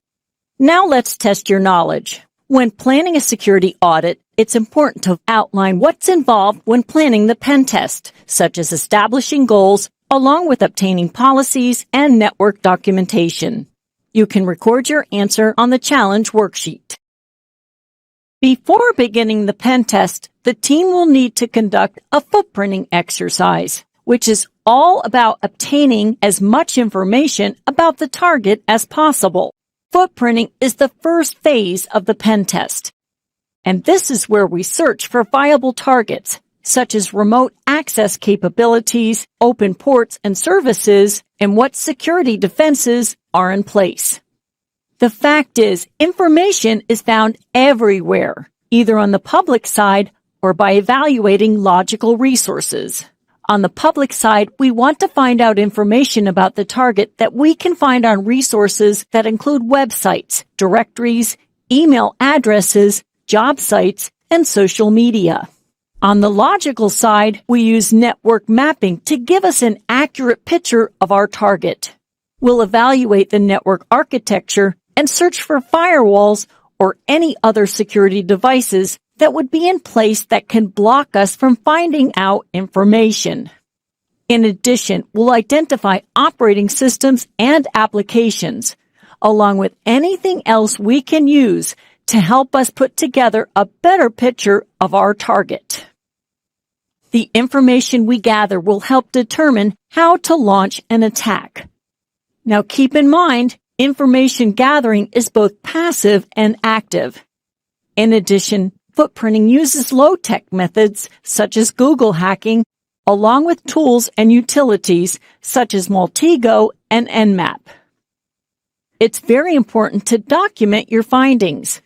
Now let's test your knowledge. When planning a security audit, it's important to outline what's involved when planning the pen test, such as establishing goals, along with obtaining policies and network documentation. You can record your answer on the challenge worksheet. Before beginning the pen test, the team will need to conduct a footprinting exercise, which is all about obtaining as much information about the target as possible. Footprinting is the first phase of the pen test, and this is where we search for viable targets, such as remote access capabilities, open ports and services, and what security defenses are in place. The fact is, information is found everywhere, either on the public side or by evaluating logical resources. On the public side, we want to find out information about the target that we can find on resources that include websites, directories, email addresses, job sites, and social media. On the logical side, we use network mapping to give us an accurate picture of our target. We'll evaluate the network architecture and search for firewalls or any other security devices that would be in place that can block us from finding out information. In addition, we'll identify operating systems and applications, along with anything else we can use to help us put together a better picture of our target. The information we gather will help determine how to launch an attack. Now keep in mind, information gathering is both passive and active. In addition, footprinting uses low-tech methods such as Google hacking, along with tools and utilities such as Multigo and Nmap. It's very important to document your findings.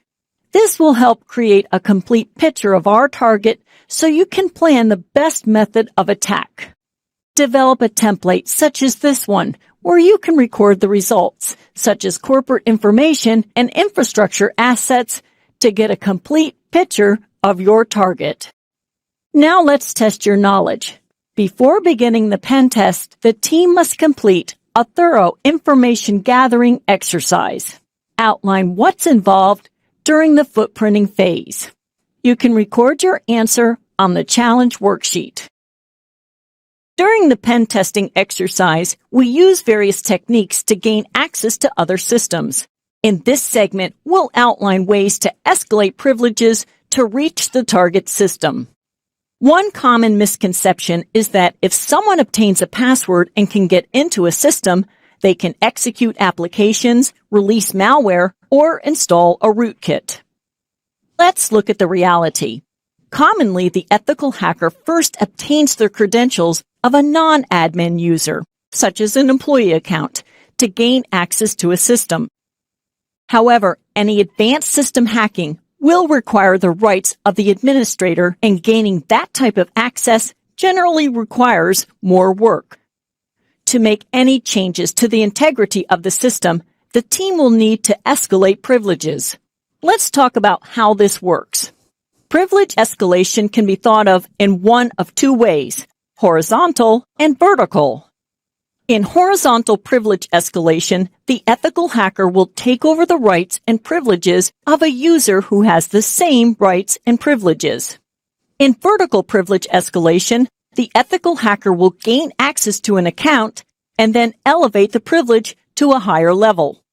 This will help create a complete picture of our target so you can plan the best method of attack. Develop a template such as this one, where you can record the results, such as corporate information and infrastructure assets, to get a complete picture of your target. Now let's test your knowledge. Before beginning the pen test, the team must complete a thorough information gathering exercise. Outline what's involved during the footprinting phase. You can record your answer on the challenge worksheet. During the pen testing exercise, we use various techniques to gain access to other systems. In this segment, we'll outline ways to escalate privileges to reach the target system. One common misconception is that if someone obtains a password and can get into a system, they can execute applications, release malware, or install a rootkit. Let's look at the reality. Commonly, the ethical hacker first obtains the credentials of a non-admin user, such as an employee account, to gain access to a system. However, any advanced system hacking will require the rights of the administrator, and gaining that type of access generally requires more work. To make any changes to the integrity of the system, the team will need to escalate privileges. Let's talk about how this works. Privilege escalation can be thought of in one of two ways: horizontal and vertical. In horizontal privilege escalation, the ethical hacker will take over the rights and privileges of a user who has the same rights and privileges. In vertical privilege escalation, the ethical hacker will gain access to an account and then elevate the privilege to a higher level.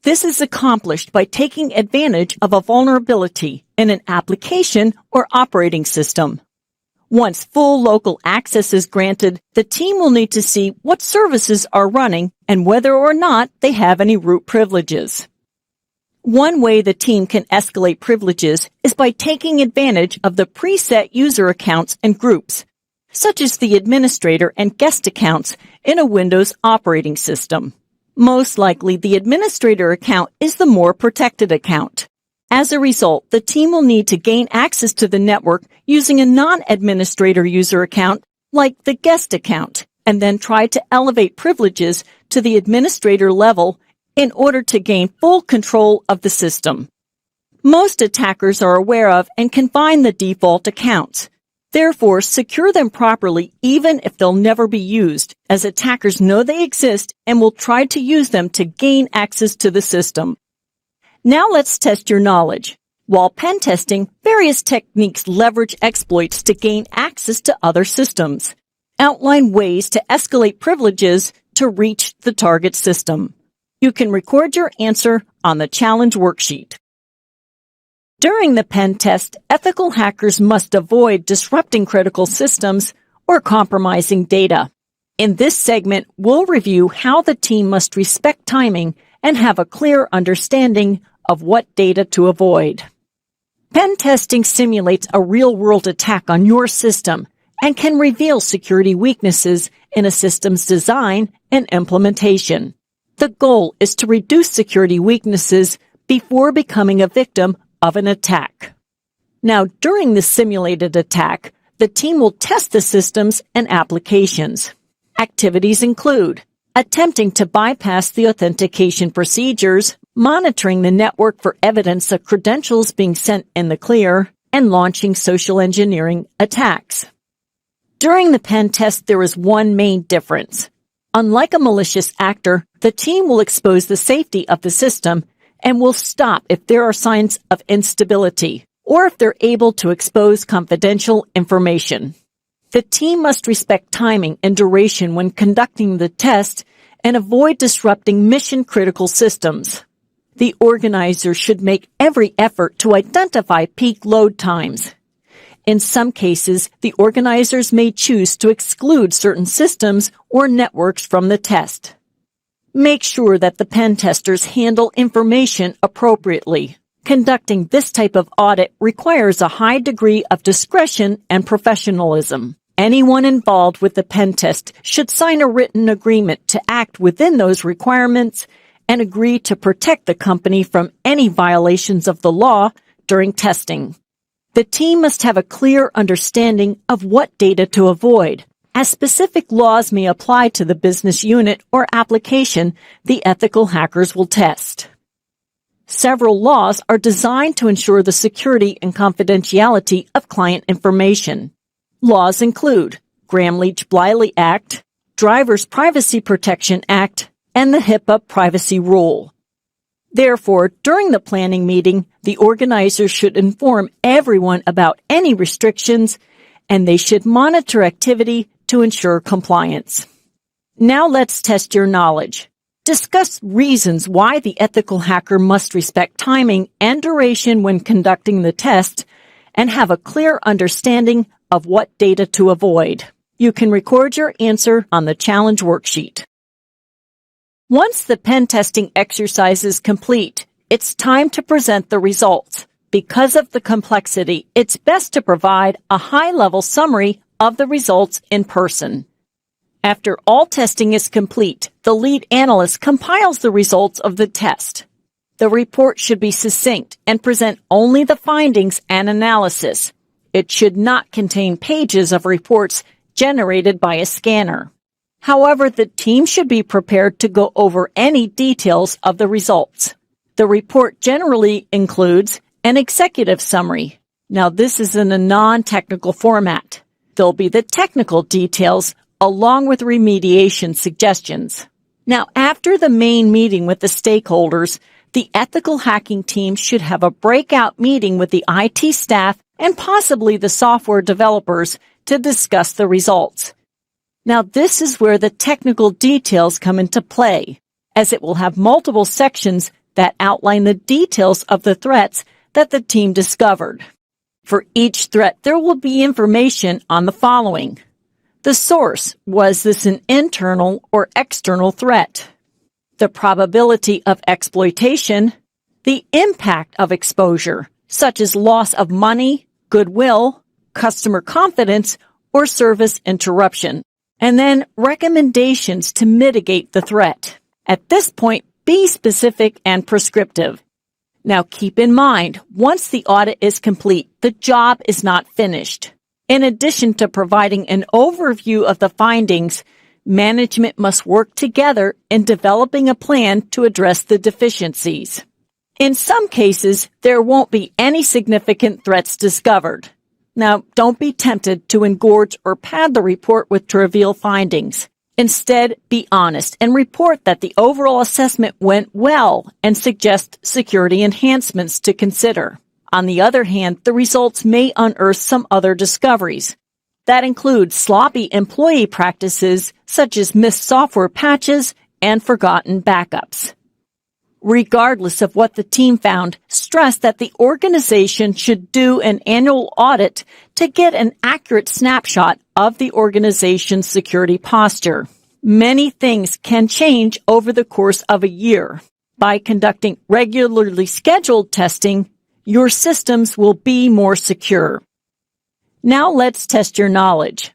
This is accomplished by taking advantage of a vulnerability in an application or operating system. Once full local access is granted, the team will need to see what services are running and whether or not they have any root privileges. One way the team can escalate privileges is by taking advantage of the preset user accounts and groups, such as the administrator and guest accounts in a Windows operating system. Most likely, the administrator account is the more protected account. As a result, the team will need to gain access to the network using a non-administrator user account like the guest account, and then try to elevate privileges to the administrator level in order to gain full control of the system. Most attackers are aware of and can find the default accounts. Therefore, secure them properly even if they'll never be used, as attackers know they exist and will try to use them to gain access to the system. Now let's test your knowledge. While pen testing, various techniques leverage exploits to gain access to other systems. Outline ways to escalate privileges to reach the target system. You can record your answer on the challenge worksheet. During the pen test, ethical hackers must avoid disrupting critical systems or compromising data. In this segment, we'll review how the team must respect timing and have a clear understanding of what data to avoid. Pen testing simulates a real-world attack on your system and can reveal security weaknesses in a system's design and implementation. The goal is to reduce security weaknesses before becoming a victim of an attack. Now, during the simulated attack, the team will test the systems and applications. Activities include attempting to bypass the authentication procedures, monitoring the network for evidence of credentials being sent in the clear, and launching social engineering attacks. During the pen test, there is one main difference. Unlike a malicious actor, the team will expose the safety of the system and will stop if there are signs of instability or if they're able to expose confidential information. The team must respect timing and duration when conducting the test and avoid disrupting mission-critical systems. The organizer should make every effort to identify peak load times. In some cases, the organizers may choose to exclude certain systems or networks from the test. Make sure that the pen testers handle information appropriately. Conducting this type of audit requires a high degree of discretion and professionalism. Anyone involved with the pen test should sign a written agreement to act within those requirements and agree to protect the company from any violations of the law during testing. The team must have a clear understanding of what data to avoid. as specific laws may apply to the business unit or application the ethical hackers will test. Several laws are designed to ensure the security and confidentiality of client information. Laws include Gramm-Leach-Bliley Act, Driver's Privacy Protection Act, and the HIPAA Privacy Rule. Therefore, during the planning meeting, the organizers should inform everyone about any restrictions, and they should monitor activity to ensure compliance. Now let's test your knowledge. Discuss reasons why the ethical hacker must respect timing and duration when conducting the test, and have a clear understanding of what data to avoid. You can record your answer on the challenge worksheet. Once the pen testing exercise is complete, it's time to present the results. Because of the complexity, it's best to provide a high-level summary of the results in person. After all testing is complete, the lead analyst compiles the results of the test. The report should be succinct and present only the findings and analysis. It should not contain pages of reports generated by a scanner. However, the team should be prepared to go over any details of the results. The report generally includes an executive summary. Now, this is in a non-technical format. There'll be the technical details along with remediation suggestions. Now, after the main meeting with the stakeholders, the ethical hacking team should have a breakout meeting with the IT staff and possibly the software developers to discuss the results. Now, this is where the technical details come into play, as it will have multiple sections that outline the details of the threats that the team discovered. For each threat, there will be information on the following. The source, was this an internal or external threat? The probability of exploitation, the impact of exposure, such as loss of money, goodwill, customer confidence, or service interruption, and then recommendations to mitigate the threat. At this point, be specific and prescriptive. Now keep in mind, once the audit is complete, the job is not finished. In addition to providing an overview of the findings, management must work together in developing a plan to address the deficiencies. In some cases, there won't be any significant threats discovered. Now, don't be tempted to engorge or pad the report with trivial findings. Instead, be honest and report that the overall assessment went well and suggest security enhancements to consider. On the other hand, the results may unearth some other discoveries. That includes sloppy employee practices such as missed software patches and forgotten backups. Regardless of what the team found, stress that the organization should do an annual audit to get an accurate snapshot of the organization's security posture. Many things can change over the course of a year. By conducting regularly scheduled testing, your systems will be more secure. Now let's test your knowledge.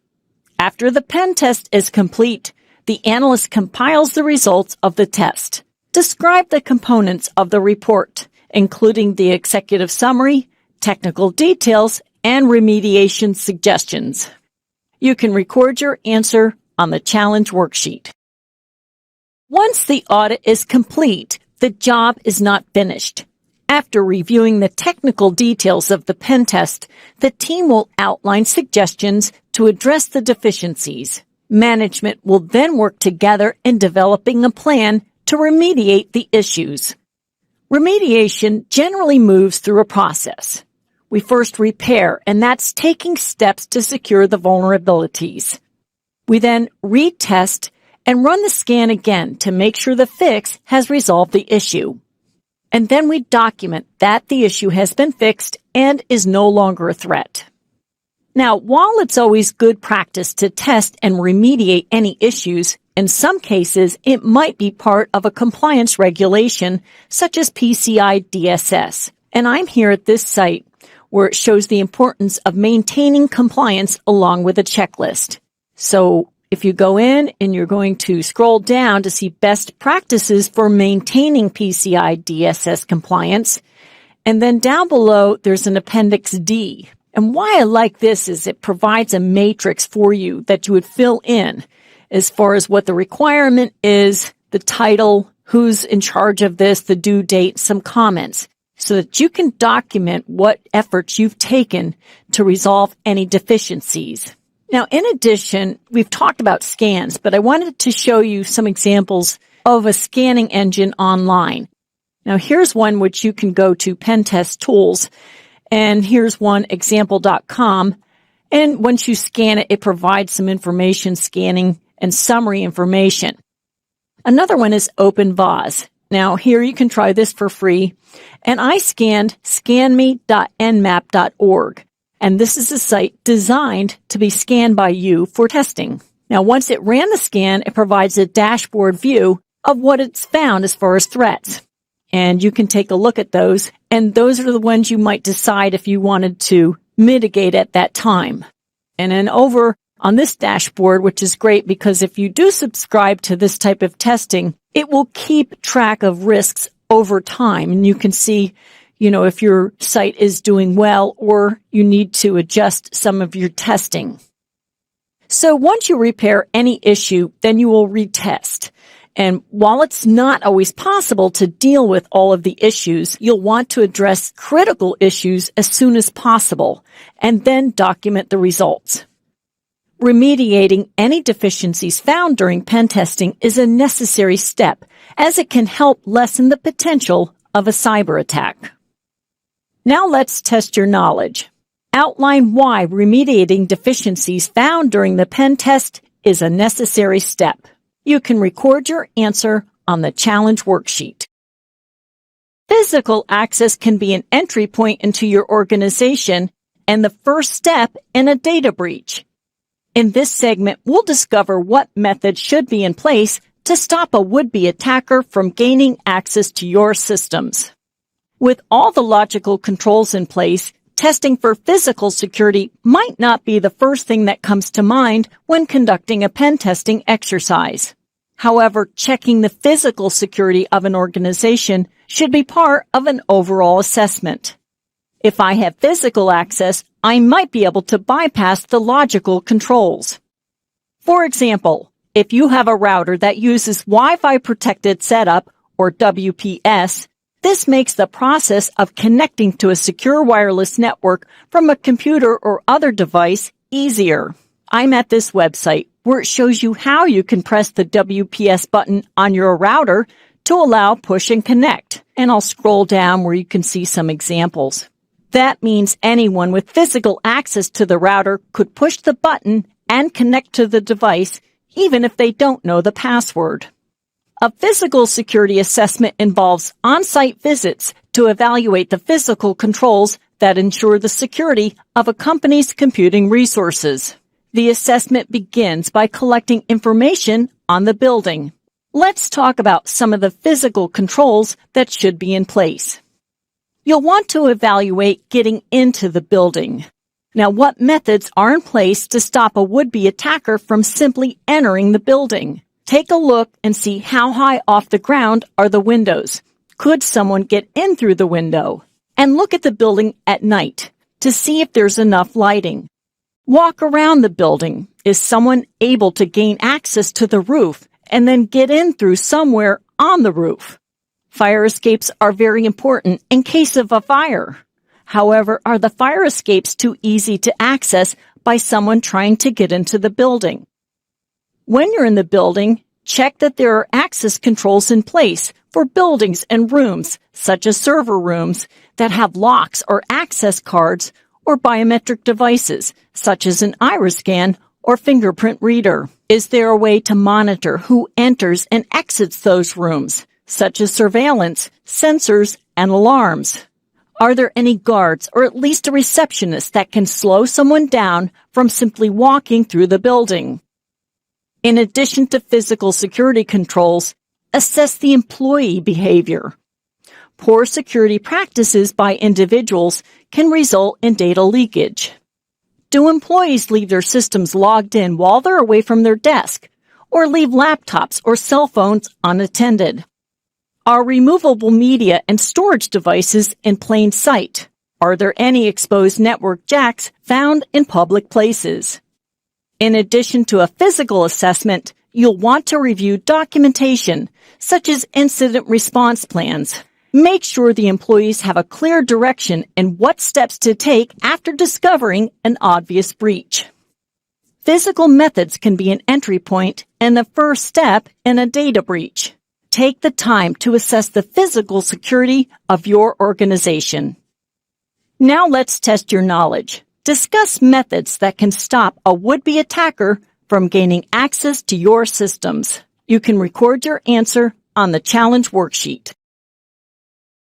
After the pen test is complete, the analyst compiles the results of the test. Describe the components of the report, including the executive summary, technical details, and remediation suggestions. You can record your answer on the challenge worksheet. Once the audit is complete, the job is not finished. After reviewing the technical details of the pen test, the team will outline suggestions to address the deficiencies. Management will then work together in developing a plan to remediate the issues. Remediation generally moves through a process. We first repair, and that's taking steps to secure the vulnerabilities. We then retest and run the scan again to make sure the fix has resolved the issue. And then we document that the issue has been fixed and is no longer a threat. Now, while it's always good practice to test and remediate any issues, in some cases it might be part of a compliance regulation such as PCI DSS. And I'm here at this site where it shows the importance of maintaining compliance along with a checklist. So if you go in and you're going to scroll down to see best practices for maintaining PCI DSS compliance, and then down below there's an Appendix D. And why I like this is it provides a matrix for you that you would fill in as far as what the requirement is, the title, who's in charge of this, the due date, some comments, so that you can document what efforts you've taken to resolve any deficiencies. Now, in addition, we've talked about scans, but I wanted to show you some examples of a scanning engine online. Now, here's one which you can go to Pen Test Tools, and here's one, example.com. And once you scan it, it provides some information scanning and summary information. Another one is OpenVAS. Now, here you can try this for free. And I scanned scanme.nmap.org. And this is a site designed to be scanned by you for testing. Now, once it ran the scan, it provides a dashboard view of what it's found as far as threats. And you can take a look at those. And those are the ones you might decide if you wanted to mitigate at that time. And then over on this dashboard, which is great because if you do subscribe to this type of testing, it will keep track of risks over time. And you can see, if your site is doing well or you need to adjust some of your testing. So once you repair any issue, then you will retest. And while it's not always possible to deal with all of the issues, you'll want to address critical issues as soon as possible and then document the results. Remediating any deficiencies found during pen testing is a necessary step as it can help lessen the potential of a cyber attack. Now let's test your knowledge. Outline why remediating deficiencies found during the pen test is a necessary step. You can record your answer on the challenge worksheet. Physical access can be an entry point into your organization and the first step in a data breach. In this segment, we'll discover what methods should be in place to stop a would-be attacker from gaining access to your systems. With all the logical controls in place, testing for physical security might not be the first thing that comes to mind when conducting a pen testing exercise. However, checking the physical security of an organization should be part of an overall assessment. If I have physical access, I might be able to bypass the logical controls. For example, if you have a router that uses Wi-Fi Protected Setup, or WPS, this makes the process of connecting to a secure wireless network from a computer or other device easier. I'm at this website where it shows you how you can press the WPS button on your router to allow push and connect. And I'll scroll down where you can see some examples. That means anyone with physical access to the router could push the button and connect to the device even if they don't know the password. A physical security assessment involves on-site visits to evaluate the physical controls that ensure the security of a company's computing resources. The assessment begins by collecting information on the building. Let's talk about some of the physical controls that should be in place. You'll want to evaluate getting into the building. Now, what methods are in place to stop a would-be attacker from simply entering the building? Take a look and see how high off the ground are the windows. Could someone get in through the window? And look at the building at night to see if there's enough lighting. Walk around the building. Is someone able to gain access to the roof and then get in through somewhere on the roof? Fire escapes are very important in case of a fire. However, are the fire escapes too easy to access by someone trying to get into the building? When you're in the building, check that there are access controls in place for buildings and rooms, such as server rooms, that have locks or access cards or biometric devices, such as an iris scan or fingerprint reader. Is there a way to monitor who enters and exits those rooms, such as surveillance, sensors, and alarms? Are there any guards or at least a receptionist that can slow someone down from simply walking through the building? In addition to physical security controls, assess the employee behavior. Poor security practices by individuals can result in data leakage. Do employees leave their systems logged in while they're away from their desk, or leave laptops or cell phones unattended? Are removable media and storage devices in plain sight? Are there any exposed network jacks found in public places? In addition to a physical assessment, you'll want to review documentation, such as incident response plans. Make sure the employees have a clear direction and what steps to take after discovering an obvious breach. Physical methods can be an entry point and the first step in a data breach. Take the time to assess the physical security of your organization. Now let's test your knowledge. Discuss methods that can stop a would-be attacker from gaining access to your systems. You can record your answer on the challenge worksheet.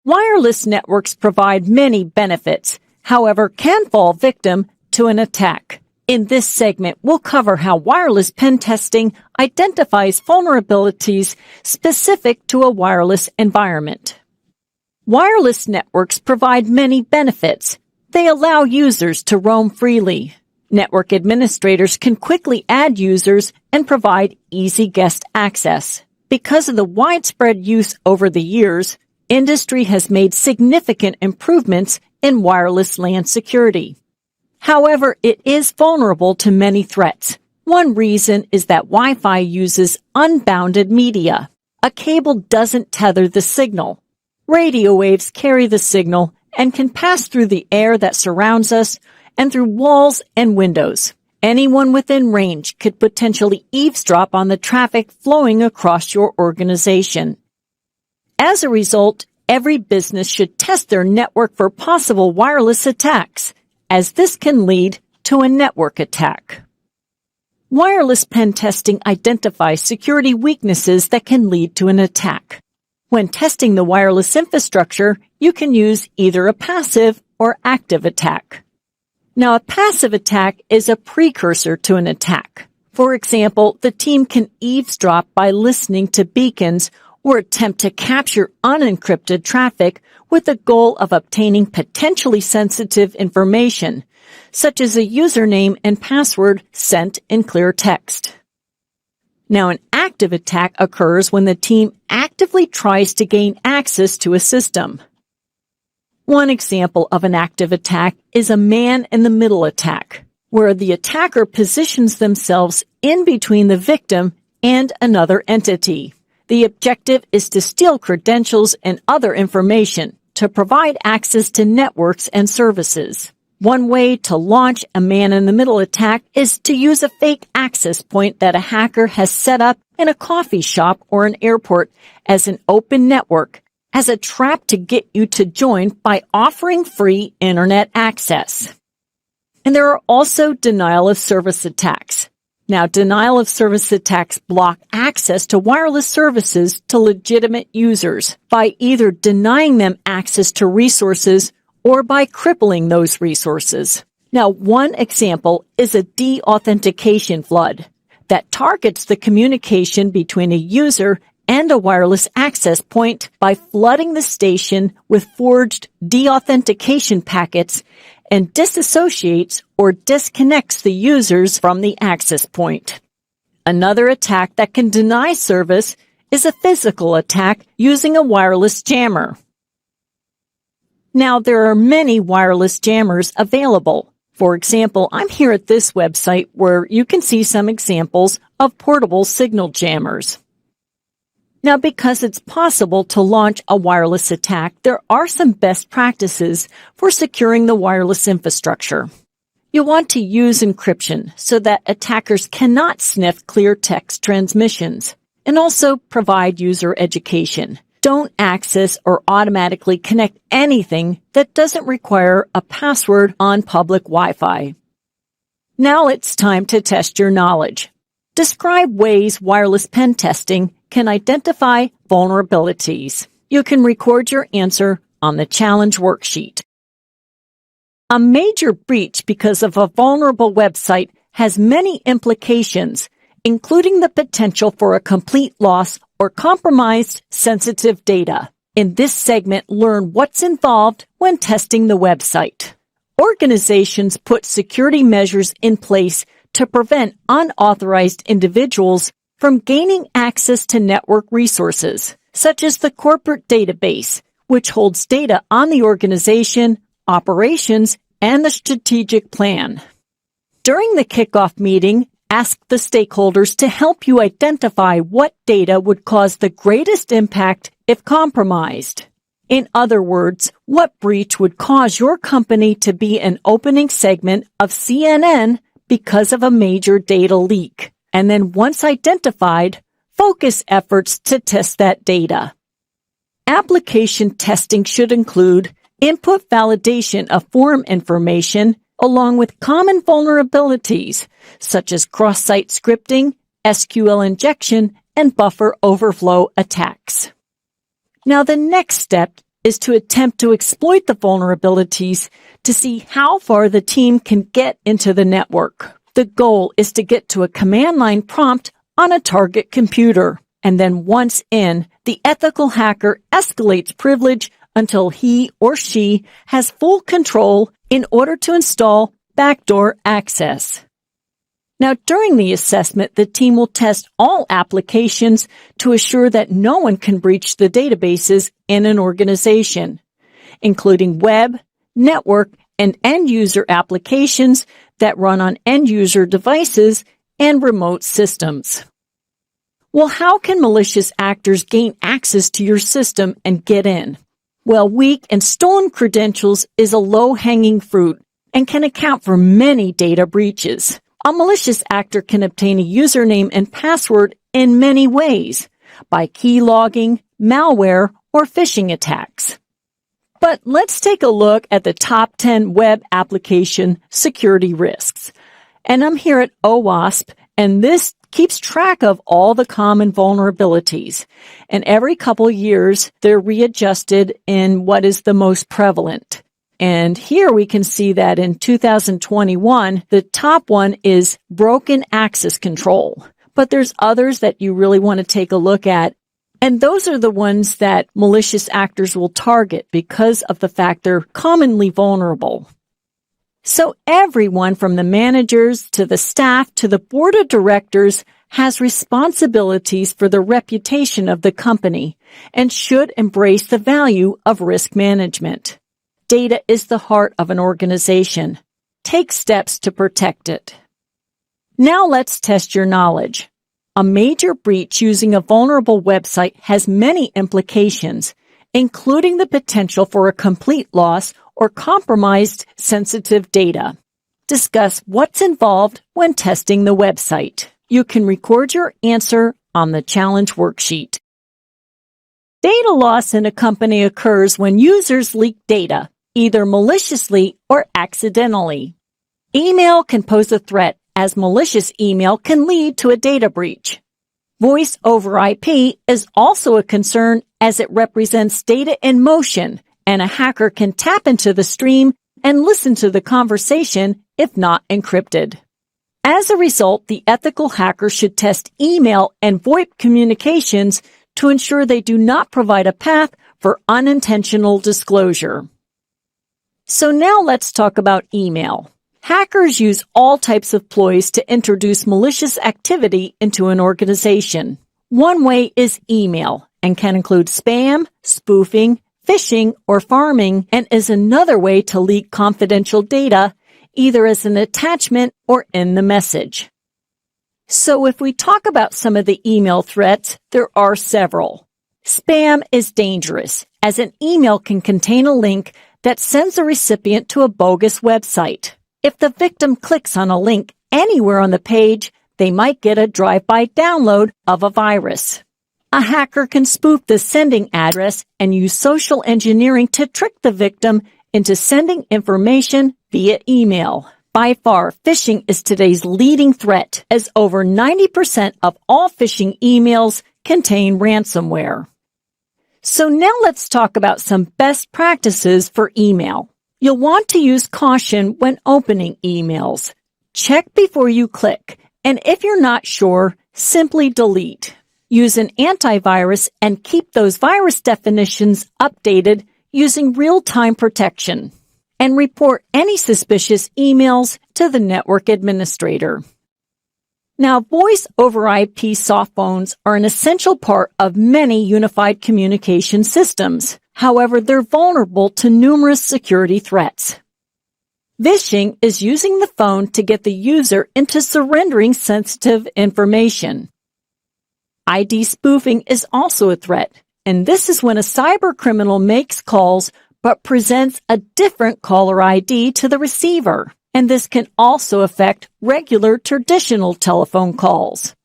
Wireless networks provide many benefits, however, can fall victim to an attack. In this segment, we'll cover how wireless pen testing identifies vulnerabilities specific to a wireless environment. Wireless networks provide many benefits. They allow users to roam freely. Network administrators can quickly add users and provide easy guest access. Because of the widespread use over the years, industry has made significant improvements in wireless LAN security. However, it is vulnerable to many threats. One reason is that Wi-Fi uses unbounded media. A cable doesn't tether the signal. Radio waves carry the signal and can pass through the air that surrounds us and through walls and windows. Anyone within range could potentially eavesdrop on the traffic flowing across your organization. As a result, every business should test their network for possible wireless attacks, as this can lead to a network attack. Wireless pen testing identifies security weaknesses that can lead to an attack. When testing the wireless infrastructure, you can use either a passive or active attack. Now, a passive attack is a precursor to an attack. For example, the team can eavesdrop by listening to beacons or attempt to capture unencrypted traffic with the goal of obtaining potentially sensitive information, such as a username and password sent in clear text. Now, an active attack occurs when the team actively tries to gain access to a system. One example of an active attack is a man-in-the-middle attack, where the attacker positions themselves in between the victim and another entity. The objective is to steal credentials and other information to provide access to networks and services. One way to launch a man-in-the-middle attack is to use a fake access point that a hacker has set up in a coffee shop or an airport as an open network, as a trap to get you to join by offering free internet access. And there are also denial-of-service attacks. Now, denial-of-service attacks block access to wireless services to legitimate users by either denying them access to resources or by crippling those resources. Now, one example is a deauthentication flood that targets the communication between a user and a wireless access point by flooding the station with forged deauthentication packets and disassociates or disconnects the users from the access point. Another attack that can deny service is a physical attack using a wireless jammer. Now, there are many wireless jammers available. For example, I'm here at this website where you can see some examples of portable signal jammers. Now, because it's possible to launch a wireless attack, there are some best practices for securing the wireless infrastructure. You want to use encryption so that attackers cannot sniff clear text transmissions, and also provide user education. Don't access or automatically connect anything that doesn't require a password on public Wi-Fi. Now it's time to test your knowledge. Describe ways wireless pen testing can identify vulnerabilities. You can record your answer on the challenge worksheet. A major breach because of a vulnerable website has many implications, including the potential for a complete loss or compromised sensitive data. In this segment, learn what's involved when testing the website. Organizations put security measures in place to prevent unauthorized individuals from gaining access to network resources, such as the corporate database, which holds data on the organization operations, and the strategic plan. During the kickoff meeting, ask the stakeholders to help you identify what data would cause the greatest impact if compromised. In other words, what breach would cause your company to be an opening segment of CNN because of a major data leak? And then once identified, focus efforts to test that data. Application testing should include input validation of form information along with common vulnerabilities such as cross-site scripting, SQL injection, and buffer overflow attacks. Now, the next step is to attempt to exploit the vulnerabilities to see how far the team can get into the network. The goal is to get to a command line prompt on a target computer, and then once in, the ethical hacker escalates privilege until he or she has full control in order to install backdoor access. Now, during the assessment, the team will test all applications to assure that no one can breach the databases in an organization, including web, network, and end-user applications that run on end-user devices and remote systems. Well, how can malicious actors gain access to your system and get in? Well, weak and stolen credentials is a low-hanging fruit and can account for many data breaches. A malicious actor can obtain a username and password in many ways, by keylogging, malware, or phishing attacks. But let's take a look at the top 10 web application security risks. And I'm here at OWASP, and this keeps track of all the common vulnerabilities. And every couple years, they're readjusted in what is the most prevalent. And here we can see that in 2021, the top one is broken access control. But there's others that you really want to take a look at. And those are the ones that malicious actors will target because of the fact they're commonly vulnerable. So everyone from the managers to the staff to the board of directors has responsibilities for the reputation of the company and should embrace the value of risk management. Data is the heart of an organization. Take steps to protect it. Now let's test your knowledge. A major breach using a vulnerable website has many implications, including the potential for a complete loss or compromised sensitive data. Discuss what's involved when testing the website. You can record your answer on the challenge worksheet. Data loss in a company occurs when users leak data, either maliciously or accidentally. Email can pose a threat, as malicious email can lead to a data breach. Voice over IP is also a concern as it represents data in motion, and a hacker can tap into the stream and listen to the conversation if not encrypted. As a result, the ethical hacker should test email and VoIP communications to ensure they do not provide a path for unintentional disclosure. So now let's talk about email. Hackers use all types of ploys to introduce malicious activity into an organization. One way is email and can include spam, spoofing, phishing, or farming, and is another way to leak confidential data, either as an attachment or in the message. So if we talk about some of the email threats, there are several. Spam is dangerous, as an email can contain a link that sends the recipient to a bogus website. If the victim clicks on a link anywhere on the page, they might get a drive-by download of a virus. A hacker can spoof the sending address and use social engineering to trick the victim into sending information via email. By far, phishing is today's leading threat, as over 90% of all phishing emails contain ransomware. So now let's talk about some best practices for email. You'll want to use caution when opening emails. Check before you click, and if you're not sure, simply delete. Use an antivirus and keep those virus definitions updated using real-time protection. And report any suspicious emails to the network administrator. Now, voice over IP soft phones are an essential part of many unified communication systems. However, they're vulnerable to numerous security threats. Phishing is using the phone to get the user into surrendering sensitive information. ID spoofing is also a threat, and this is when a cybercriminal makes calls but presents a different caller ID to the receiver, and this can also affect regular traditional telephone calls.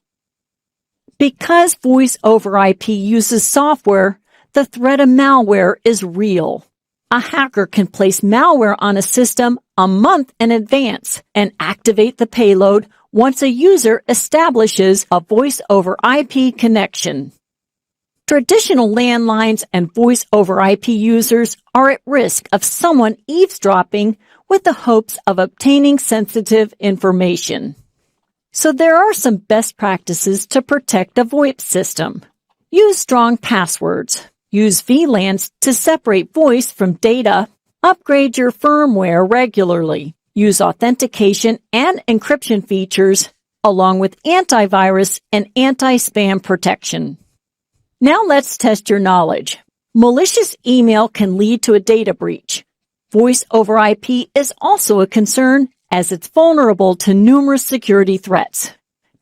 Because Voice over IP uses software, the threat of malware is real. A hacker can place malware on a system a month in advance and activate the payload once a user establishes a Voice over IP connection. Traditional landlines and Voice over IP users are at risk of someone eavesdropping with the hopes of obtaining sensitive information. So there are some best practices to protect a VoIP system. Use strong passwords. Use VLANs to separate voice from data. Upgrade your firmware regularly. Use authentication and encryption features, along with antivirus and anti-spam protection. Now let's test your knowledge. Malicious email can lead to a data breach. Voice over IP is also a concern as it's vulnerable to numerous security threats.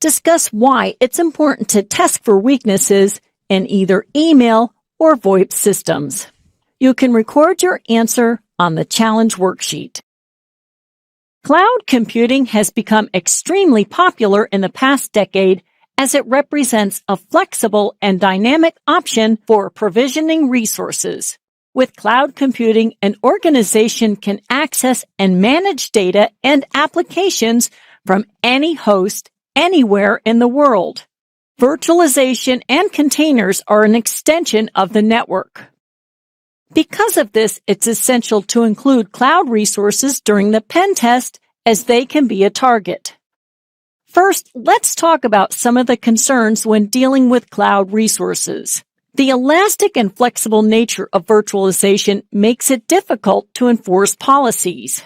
Discuss why it's important to test for weaknesses in either email or VoIP systems. You can record your answer on the challenge worksheet. Cloud computing has become extremely popular in the past decade as it represents a flexible and dynamic option for provisioning resources. With cloud computing, an organization can access and manage data and applications from any host anywhere in the world. Virtualization and containers are an extension of the network. Because of this, it's essential to include cloud resources during the pen test as they can be a target. First, let's talk about some of the concerns when dealing with cloud resources. The elastic and flexible nature of virtualization makes it difficult to enforce policies.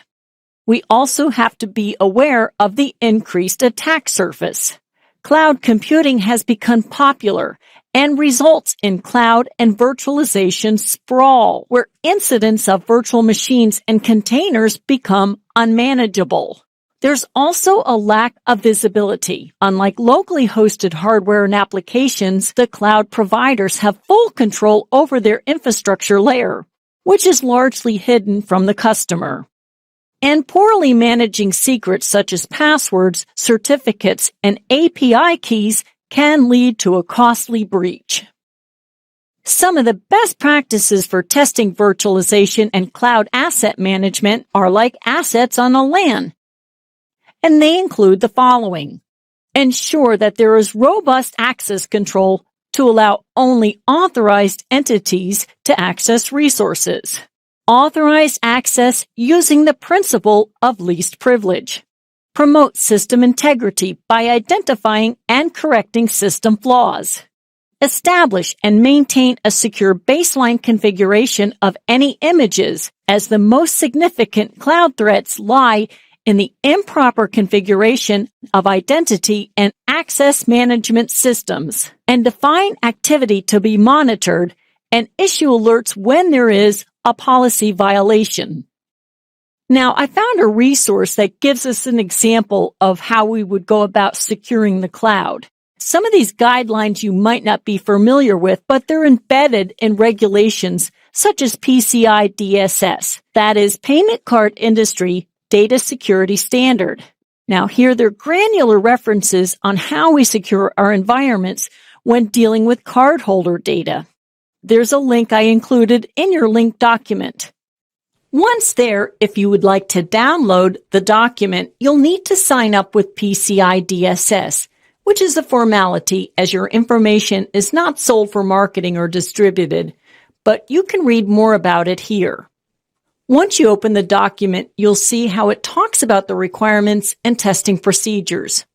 We also have to be aware of the increased attack surface. Cloud computing has become popular and results in cloud and virtualization sprawl, where incidents of virtual machines and containers become unmanageable. There's also a lack of visibility. Unlike locally hosted hardware and applications, the cloud providers have full control over their infrastructure layer, which is largely hidden from the customer. And poorly managing secrets such as passwords, certificates, and API keys can lead to a costly breach. Some of the best practices for testing virtualization and cloud asset management are like assets on a LAN. And they include the following. Ensure that there is robust access control to allow only authorized entities to access resources. Authorize access using the principle of least privilege. Promote system integrity by identifying and correcting system flaws. Establish and maintain a secure baseline configuration of any images, as the most significant cloud threats lie in the improper configuration of identity and access management systems. And define activity to be monitored and issue alerts when there is a policy violation. Now, I found a resource that gives us an example of how we would go about securing the cloud. Some of these guidelines you might not be familiar with, but they're embedded in regulations such as PCI DSS, that is Payment Card Industry Data Security Standard. Now, here they're granular references on how we secure our environments when dealing with cardholder data. There's a link I included in your link document. Once there, if you would like to download the document, you'll need to sign up with PCI DSS, which is a formality as your information is not sold for marketing or distributed, but you can read more about it here. Once you open the document, you'll see how it talks about the requirements and testing procedures.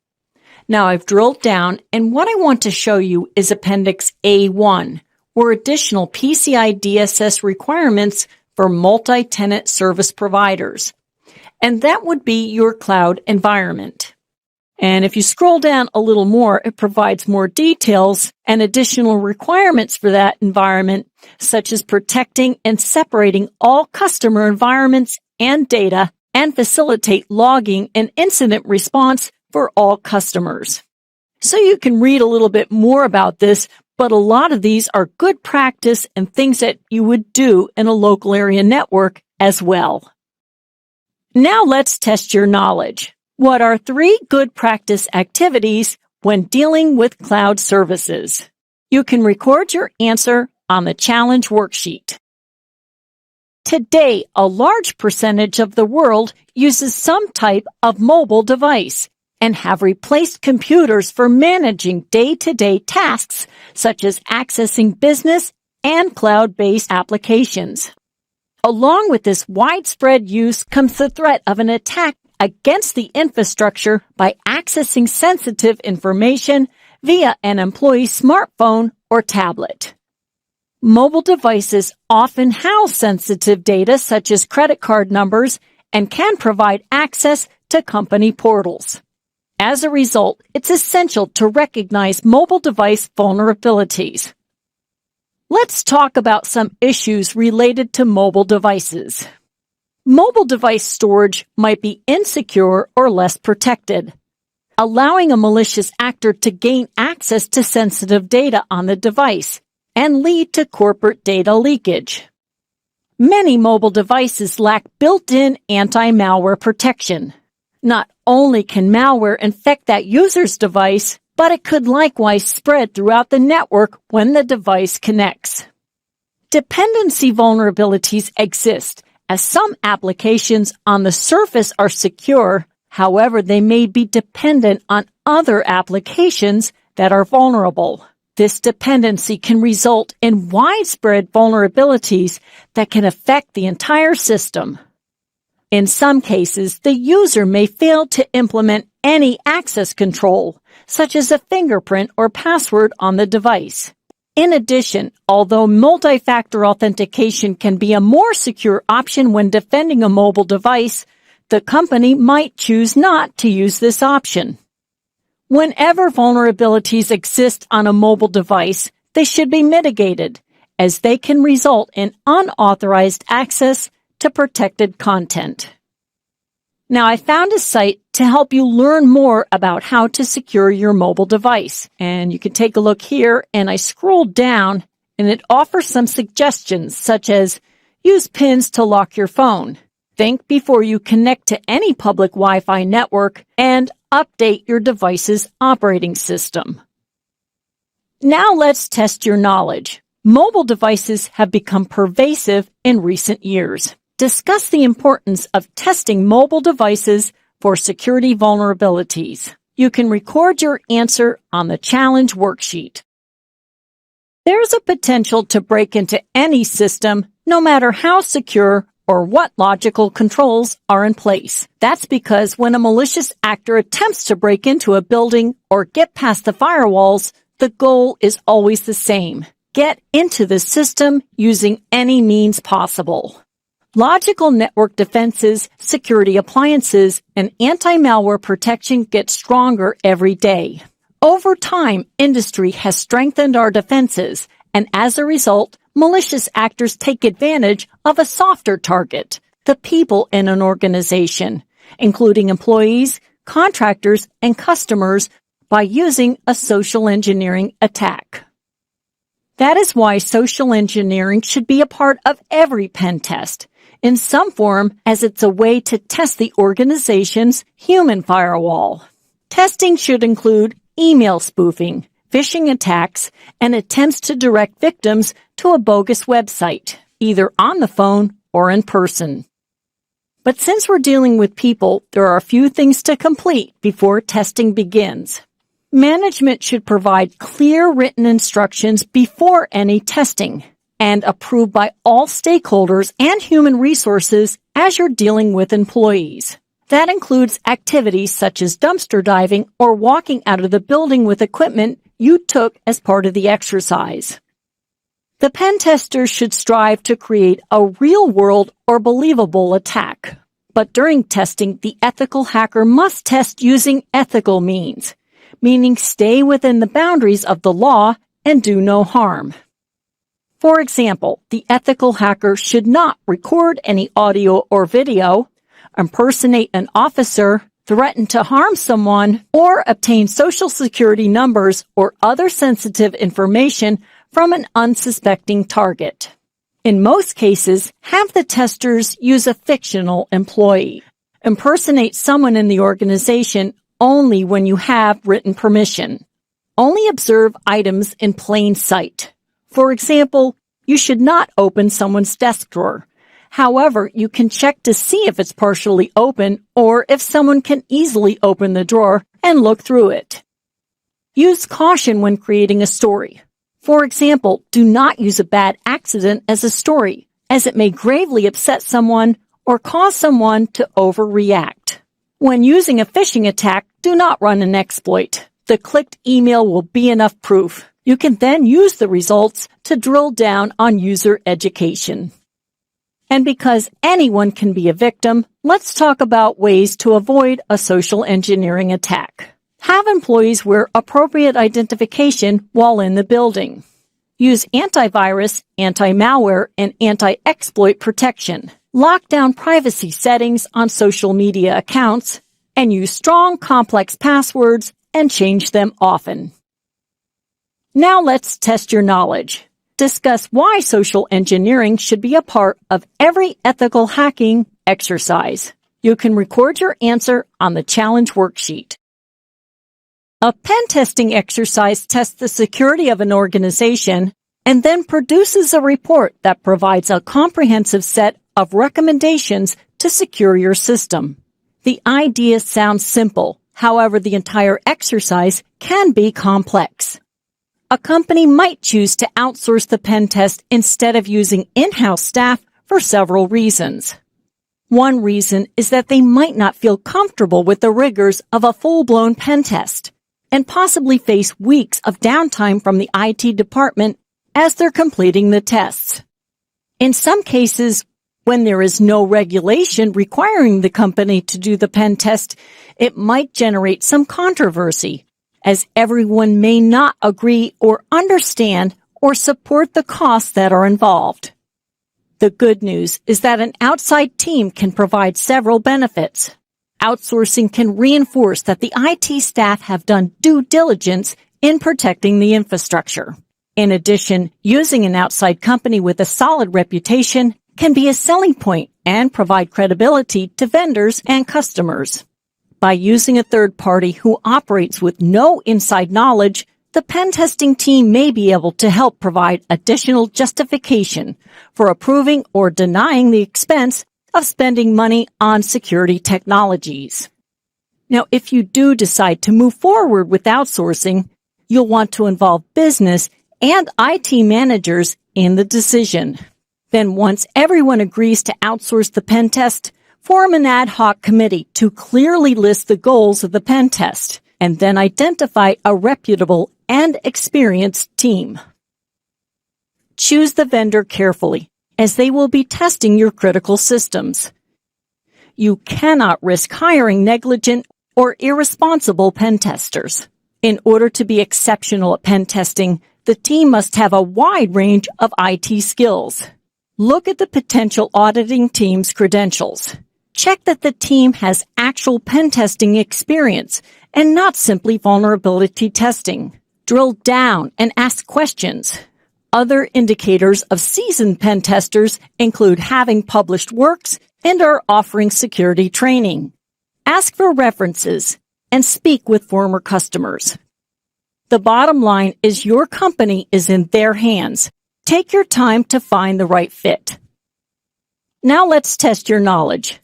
Now I've drilled down, and what I want to show you is Appendix A1, or additional PCI DSS requirements for multi-tenant service providers. And that would be your cloud environment. And if you scroll down a little more, it provides more details and additional requirements for that environment, such as protecting and separating all customer environments and data, and facilitate logging and incident response for all customers. So you can read a little bit more about this, but a lot of these are good practice and things that you would do in a local area network as well. Now let's test your knowledge. What are 3 good practice activities when dealing with cloud services? You can record your answer on the challenge worksheet. Today, a large percentage of the world uses some type of mobile device and have replaced computers for managing day-to-day tasks such as accessing business and cloud-based applications. Along with this widespread use comes the threat of an attack against the infrastructure by accessing sensitive information via an employee's smartphone or tablet. Mobile devices often house sensitive data such as credit card numbers and can provide access to company portals. As a result, it's essential to recognize mobile device vulnerabilities. Let's talk about some issues related to mobile devices. Mobile device storage might be insecure or less protected, allowing a malicious actor to gain access to sensitive data on the device and lead to corporate data leakage. Many mobile devices lack built-in anti-malware protection. Not only can malware infect that user's device, but it could likewise spread throughout the network when the device connects. Dependency vulnerabilities exist, as some applications on the surface are secure. However, they may be dependent on other applications that are vulnerable. This dependency can result in widespread vulnerabilities that can affect the entire system. In some cases, the user may fail to implement any access control, such as a fingerprint or password on the device. In addition, although multi-factor authentication can be a more secure option when defending a mobile device, the company might choose not to use this option. Whenever vulnerabilities exist on a mobile device, they should be mitigated, as they can result in unauthorized access to protected content. Now, I found a site to help you learn more about how to secure your mobile device. And you can take a look here, and I scrolled down, and it offers some suggestions, such as use pins to lock your phone, think before you connect to any public Wi-Fi network, and update your device's operating system. Now let's test your knowledge. Mobile devices have become pervasive in recent years. Discuss the importance of testing mobile devices for security vulnerabilities. You can record your answer on the challenge worksheet. There's a potential to break into any system, no matter how secure or what logical controls are in place. That's because when a malicious actor attempts to break into a building or get past the firewalls, the goal is always the same: get into the system using any means possible. Logical network defenses, security appliances, and anti-malware protection get stronger every day. Over time, industry has strengthened our defenses, and as a result, malicious actors take advantage of a softer target, the people in an organization, including employees, contractors, and customers, by using a social engineering attack. That is why social engineering should be a part of every pen test, in some form, as it's a way to test the organization's human firewall. Testing should include email spoofing, phishing attacks, and attempts to direct victims to a bogus website, either on the phone or in person. But since we're dealing with people, there are a few things to complete before testing begins. Management should provide clear written instructions before any testing, and approved by all stakeholders and human resources as you're dealing with employees. That includes activities such as dumpster diving or walking out of the building with equipment you took as part of the exercise. The pen tester should strive to create a real-world or believable attack. But during testing, the ethical hacker must test using ethical means, meaning stay within the boundaries of the law and do no harm. For example, the ethical hacker should not record any audio or video, impersonate an officer, threaten to harm someone, or obtain social security numbers or other sensitive information from an unsuspecting target. In most cases, have the testers use a fictional employee. Impersonate someone in the organization only when you have written permission. Only observe items in plain sight. For example, you should not open someone's desk drawer. However, you can check to see if it's partially open or if someone can easily open the drawer and look through it. Use caution when creating a story. For example, do not use a bad accident as a story, as it may gravely upset someone or cause someone to overreact. When using a phishing attack, do not run an exploit. The clicked email will be enough proof. You can then use the results to drill down on user education. And because anyone can be a victim, let's talk about ways to avoid a social engineering attack. Have employees wear appropriate identification while in the building. Use antivirus, anti-malware, and anti-exploit protection. Lock down privacy settings on social media accounts, and use strong, complex passwords and change them often. Now let's test your knowledge. Discuss why social engineering should be a part of every ethical hacking exercise. You can record your answer on the challenge worksheet. A pen testing exercise tests the security of an organization and then produces a report that provides a comprehensive set of recommendations to secure your system. The idea sounds simple. However, the entire exercise can be complex. A company might choose to outsource the pen test instead of using in-house staff for several reasons. One reason is that they might not feel comfortable with the rigors of a full-blown pen test and possibly face weeks of downtime from the IT department as they're completing the tests. In some cases, when there is no regulation requiring the company to do the pen test, it might generate some controversy, as everyone may not agree or understand or support the costs that are involved. The good news is that an outside team can provide several benefits. Outsourcing can reinforce that the IT staff have done due diligence in protecting the infrastructure. In addition, using an outside company with a solid reputation can be a selling point and provide credibility to vendors and customers. By using a third party who operates with no inside knowledge, the pen testing team may be able to help provide additional justification for approving or denying the expense of spending money on security technologies. Now, if you do decide to move forward with outsourcing, you'll want to involve business and IT managers in the decision. Then once everyone agrees to outsource the pen test, form an ad hoc committee to clearly list the goals of the pen test, and then identify a reputable and experienced team. Choose the vendor carefully, as they will be testing your critical systems. You cannot risk hiring negligent or irresponsible pen testers. In order to be exceptional at pen testing, the team must have a wide range of IT skills. Look at the potential auditing team's credentials. Check that the team has actual pen testing experience and not simply vulnerability testing. Drill down and ask questions. Other indicators of seasoned pen testers include having published works and are offering security training. Ask for references and speak with former customers. The bottom line is your company is in their hands. Take your time to find the right fit. Now let's test your knowledge.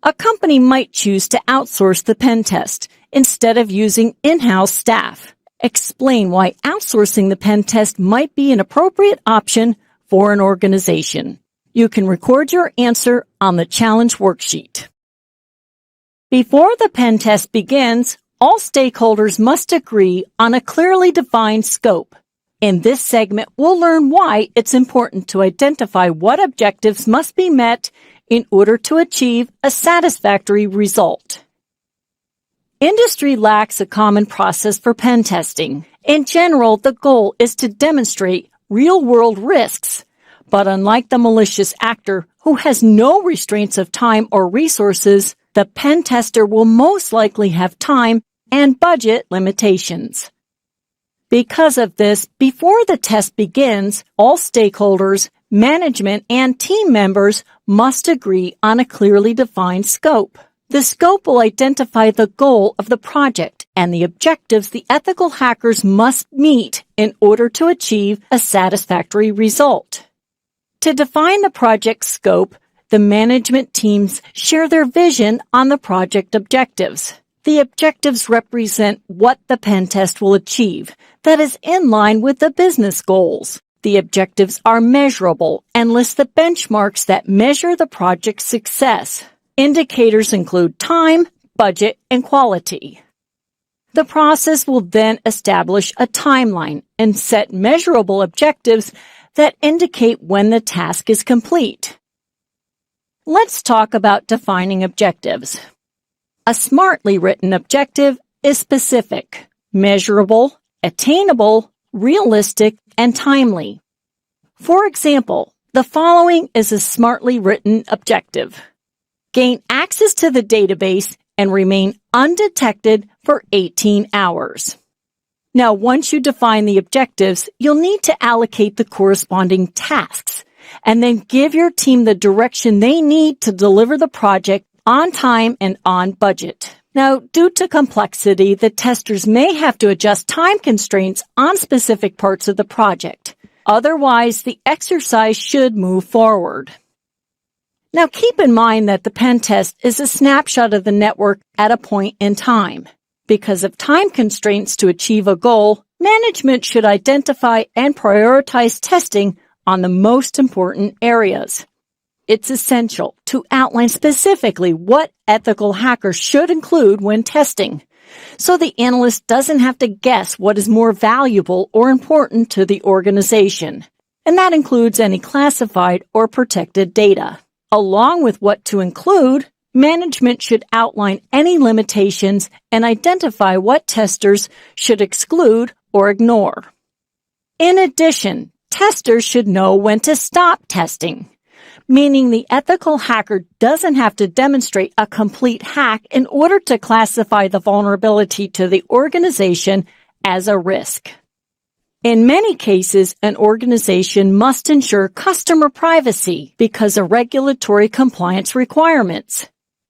A company might choose to outsource the pen test instead of using in-house staff. Explain why outsourcing the pen test might be an appropriate option for an organization. You can record your answer on the challenge worksheet. Before the pen test begins, all stakeholders must agree on a clearly defined scope. In this segment, we'll learn why it's important to identify what objectives must be met in order to achieve a satisfactory result. Industry lacks a common process for pen testing. In general, the goal is to demonstrate real-world risks. But unlike the malicious actor who has no restraints of time or resources, the pen tester will most likely have time and budget limitations. Because of this, before the test begins, all stakeholders, management, and team members must agree on a clearly defined scope. The scope will identify the goal of the project and the objectives the ethical hackers must meet in order to achieve a satisfactory result. To define the project scope, the management teams share their vision on the project objectives. The objectives represent what the pen test will achieve that is in line with the business goals. The objectives are measurable and list the benchmarks that measure the project's success. Indicators include time, budget, and quality. The process will then establish a timeline and set measurable objectives that indicate when the task is complete. Let's talk about defining objectives. A smartly written objective is specific, measurable, attainable, realistic, and timely. For example, the following is a smartly written objective. Gain access to the database and remain undetected for 18 hours. Now, once you define the objectives, you'll need to allocate the corresponding tasks and then give your team the direction they need to deliver the project on time and on budget. Now, due to complexity, the testers may have to adjust time constraints on specific parts of the project. Otherwise, the exercise should move forward. Now, keep in mind that the pen test is a snapshot of the network at a point in time. Because of time constraints to achieve a goal, management should identify and prioritize testing on the most important areas. It's essential to outline specifically what ethical hackers should include when testing, so the analyst doesn't have to guess what is more valuable or important to the organization, and that includes any classified or protected data. Along with what to include, management should outline any limitations and identify what testers should exclude or ignore. In addition, testers should know when to stop testing, meaning the ethical hacker doesn't have to demonstrate a complete hack in order to classify the vulnerability to the organization as a risk. In many cases, an organization must ensure customer privacy because of regulatory compliance requirements.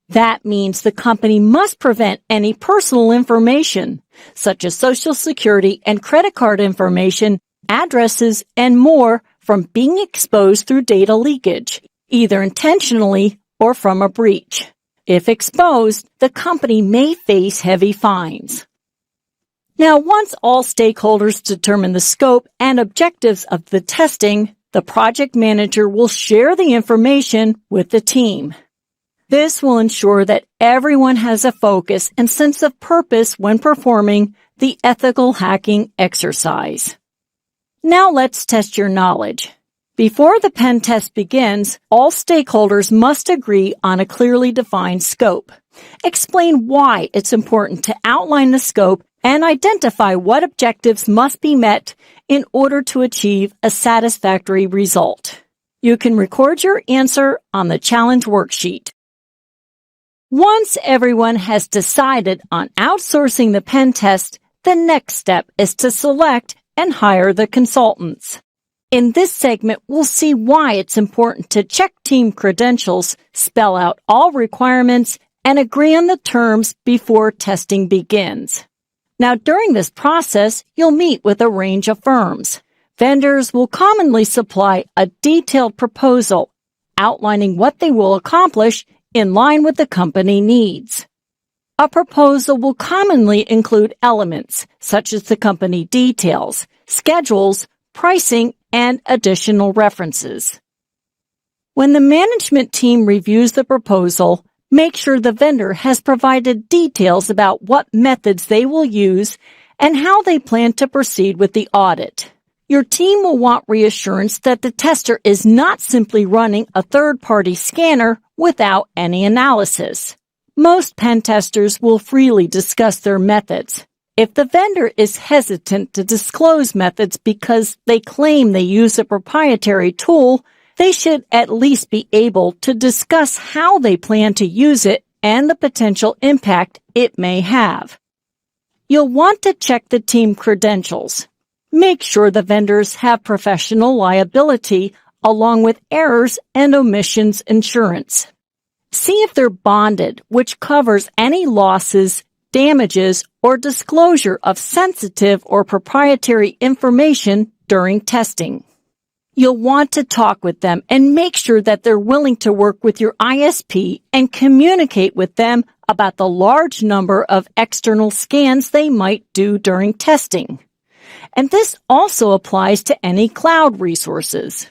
That means the company must prevent any personal information, such as Social Security and credit card information, addresses, and more, from being exposed through data leakage, either intentionally or from a breach. If exposed, the company may face heavy fines. Now, once all stakeholders determine the scope and objectives of the testing, the project manager will share the information with the team. This will ensure that everyone has a focus and sense of purpose when performing the ethical hacking exercise. Now let's test your knowledge. Before the pen test begins, all stakeholders must agree on a clearly defined scope. Explain why it's important to outline the scope and identify what objectives must be met in order to achieve a satisfactory result. You can record your answer on the challenge worksheet. Once everyone has decided on outsourcing the pen test, the next step is to select and hire the consultants. In this segment, we'll see why it's important to check team credentials, spell out all requirements, and agree on the terms before testing begins. Now, during this process, you'll meet with a range of firms. Vendors will commonly supply a detailed proposal outlining what they will accomplish in line with the company needs. A proposal will commonly include elements such as the company details, schedules, pricing, and additional references. When the management team reviews the proposal, make sure the vendor has provided details about what methods they will use and how they plan to proceed with the audit. Your team will want reassurance that the tester is not simply running a third-party scanner without any analysis. Most pen testers will freely discuss their methods. If the vendor is hesitant to disclose methods because they claim they use a proprietary tool, they should at least be able to discuss how they plan to use it and the potential impact it may have. You'll want to check the team credentials. Make sure the vendors have professional liability along with errors and omissions insurance. See if they're bonded, which covers any losses, damages, or disclosure of sensitive or proprietary information during testing. You'll want to talk with them and make sure that they're willing to work with your ISP and communicate with them about the large number of external scans they might do during testing. And this also applies to any cloud resources.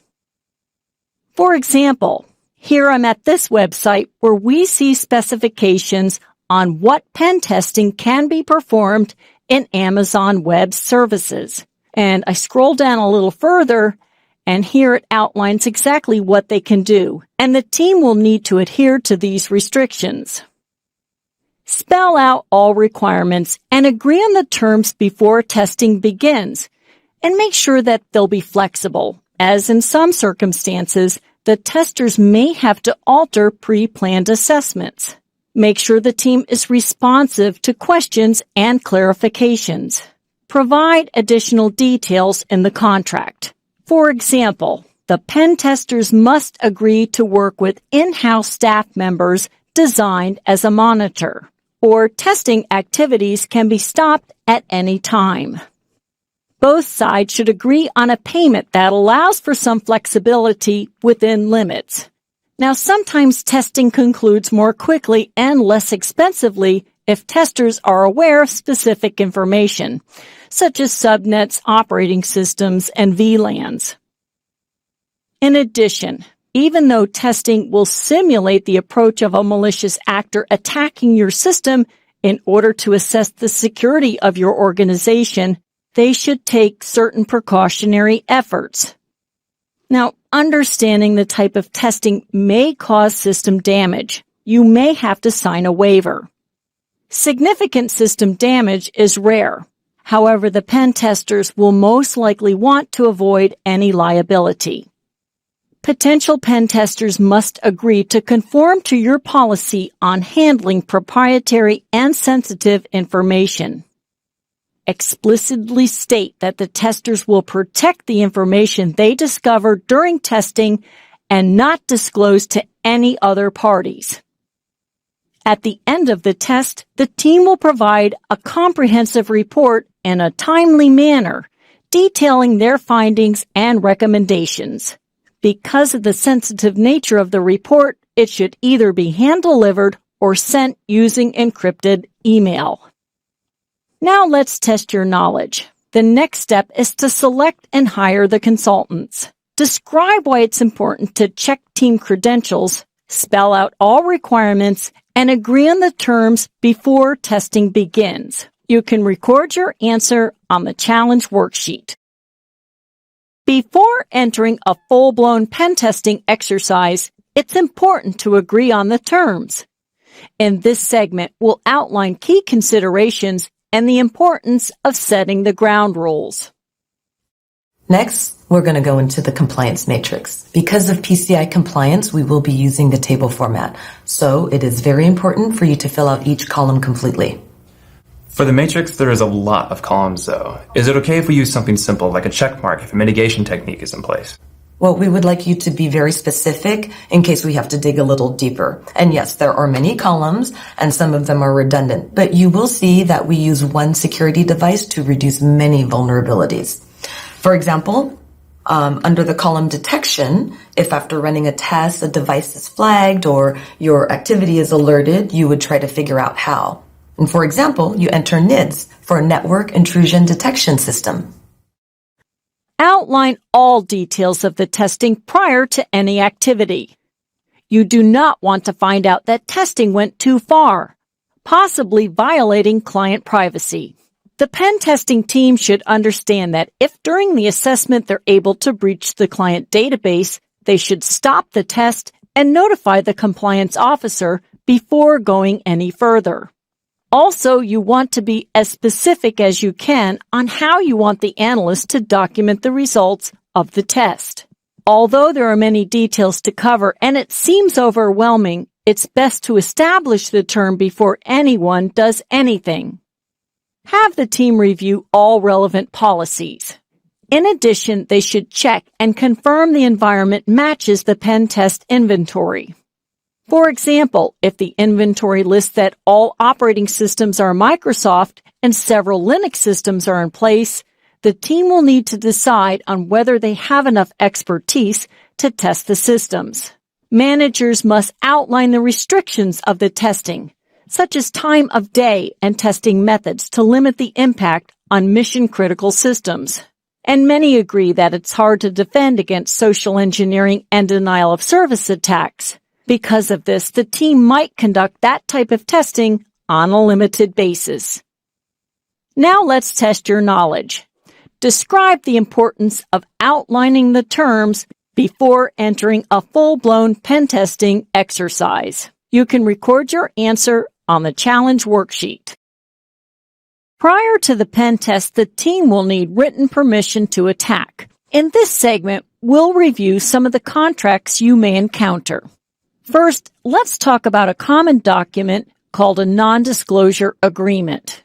For example, here I'm at this website where we see specifications on what pen testing can be performed in Amazon Web Services. And I scroll down a little further, and here it outlines exactly what they can do, and the team will need to adhere to these restrictions. Spell out all requirements and agree on the terms before testing begins, and make sure that they'll be flexible, as in some circumstances, the testers may have to alter pre-planned assessments. Make sure the team is responsive to questions and clarifications. Provide additional details in the contract. For example, the pen testers must agree to work with in-house staff members designed as a monitor, or testing activities can be stopped at any time. Both sides should agree on a payment that allows for some flexibility within limits. Now, sometimes testing concludes more quickly and less expensively if testers are aware of specific information, such as subnets, operating systems, and VLANs. In addition, even though testing will simulate the approach of a malicious actor attacking your system in order to assess the security of your organization, they should take certain precautionary efforts. Now, understanding the type of testing may cause system damage. You may have to sign a waiver. Significant system damage is rare. However, the pen testers will most likely want to avoid any liability. Potential pen testers must agree to conform to your policy on handling proprietary and sensitive information. Explicitly state that the testers will protect the information they discover during testing and not disclose to any other parties. At the end of the test, the team will provide a comprehensive report in a timely manner, detailing their findings and recommendations. Because of the sensitive nature of the report, it should either be hand-delivered or sent using encrypted email. Now let's test your knowledge. The next step is to select and hire the consultants. Describe why it's important to check team credentials, spell out all requirements, and agree on the terms before testing begins. You can record your answer on the challenge worksheet. Before entering a full-blown pen testing exercise, it's important to agree on the terms. In this segment, we'll outline key considerations and the importance of setting the ground rules. Next, we're going to go into the compliance matrix. Because of PCI compliance, we will be using the table format, so it is very important for you to fill out each column completely. For the matrix, there is a lot of columns, though. Is it okay if we use something simple, like a check mark, if a mitigation technique is in place? Well, we would like you to be very specific in case we have to dig a little deeper. And yes, there are many columns, and some of them are redundant, but you will see that we use one security device to reduce many vulnerabilities. For example, under the column detection, if after running a test, a device is flagged or your activity is alerted, you would try to figure out how. And for example, you enter NIDS for a network intrusion detection system. Outline all details of the testing prior to any activity. You do not want to find out that testing went too far, possibly violating client privacy. The pen testing team should understand that if during the assessment they're able to breach the client database, they should stop the test and notify the compliance officer before going any further. Also, you want to be as specific as you can on how you want the analyst to document the results of the test. Although there are many details to cover and it seems overwhelming, it's best to establish the term before anyone does anything. Have the team review all relevant policies. In addition, they should check and confirm the environment matches the pen test inventory. For example, if the inventory lists that all operating systems are Microsoft and several Linux systems are in place, the team will need to decide on whether they have enough expertise to test the systems. Managers must outline the restrictions of the testing, such as time of day and testing methods to limit the impact on mission-critical systems. And many agree that it's hard to defend against social engineering and denial of service attacks. Because of this, the team might conduct that type of testing on a limited basis. Now let's test your knowledge. Describe the importance of outlining the terms before entering a full-blown pen testing exercise. You can record your answer on the challenge worksheet. Prior to the pen test, the team will need written permission to attack. In this segment, we'll review some of the contracts you may encounter. First, let's talk about a common document called a non-disclosure agreement.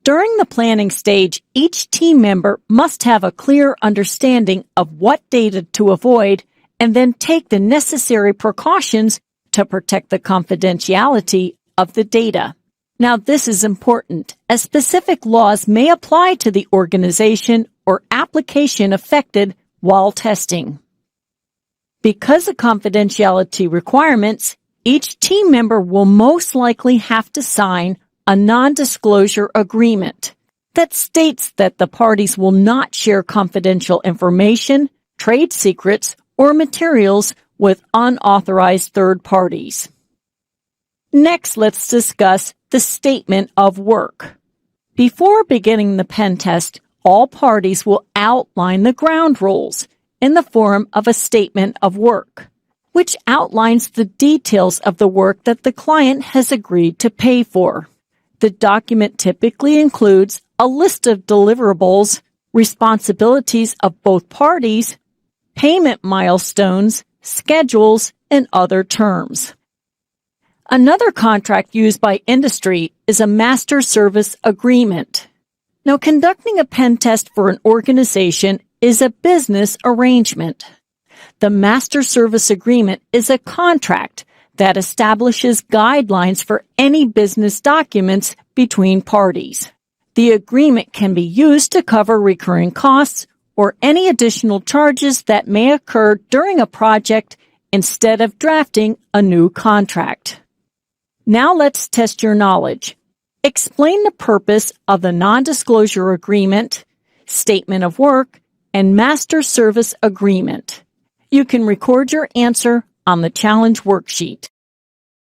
During the planning stage, each team member must have a clear understanding of what data to avoid and then take the necessary precautions to protect the confidentiality of the data. Now, this is important, as specific laws may apply to the organization or application affected while testing. Because of confidentiality requirements, each team member will most likely have to sign a non-disclosure agreement that states that the parties will not share confidential information, trade secrets, or materials with unauthorized third parties. Next, let's discuss the statement of work. Before beginning the pen test, all parties will outline the ground rules in the form of a statement of work, which outlines the details of the work that the client has agreed to pay for. The document typically includes a list of deliverables, responsibilities of both parties, payment milestones, schedules, and other terms. Another contract used by industry is a master service agreement. Now, conducting a pen test for an organization is a business arrangement. The master service agreement is a contract that establishes guidelines for any business documents between parties. The agreement can be used to cover recurring costs or any additional charges that may occur during a project instead of drafting a new contract. Now let's test your knowledge. Explain the purpose of the non-disclosure agreement, statement of work, and master service agreement. You can record your answer on the challenge worksheet.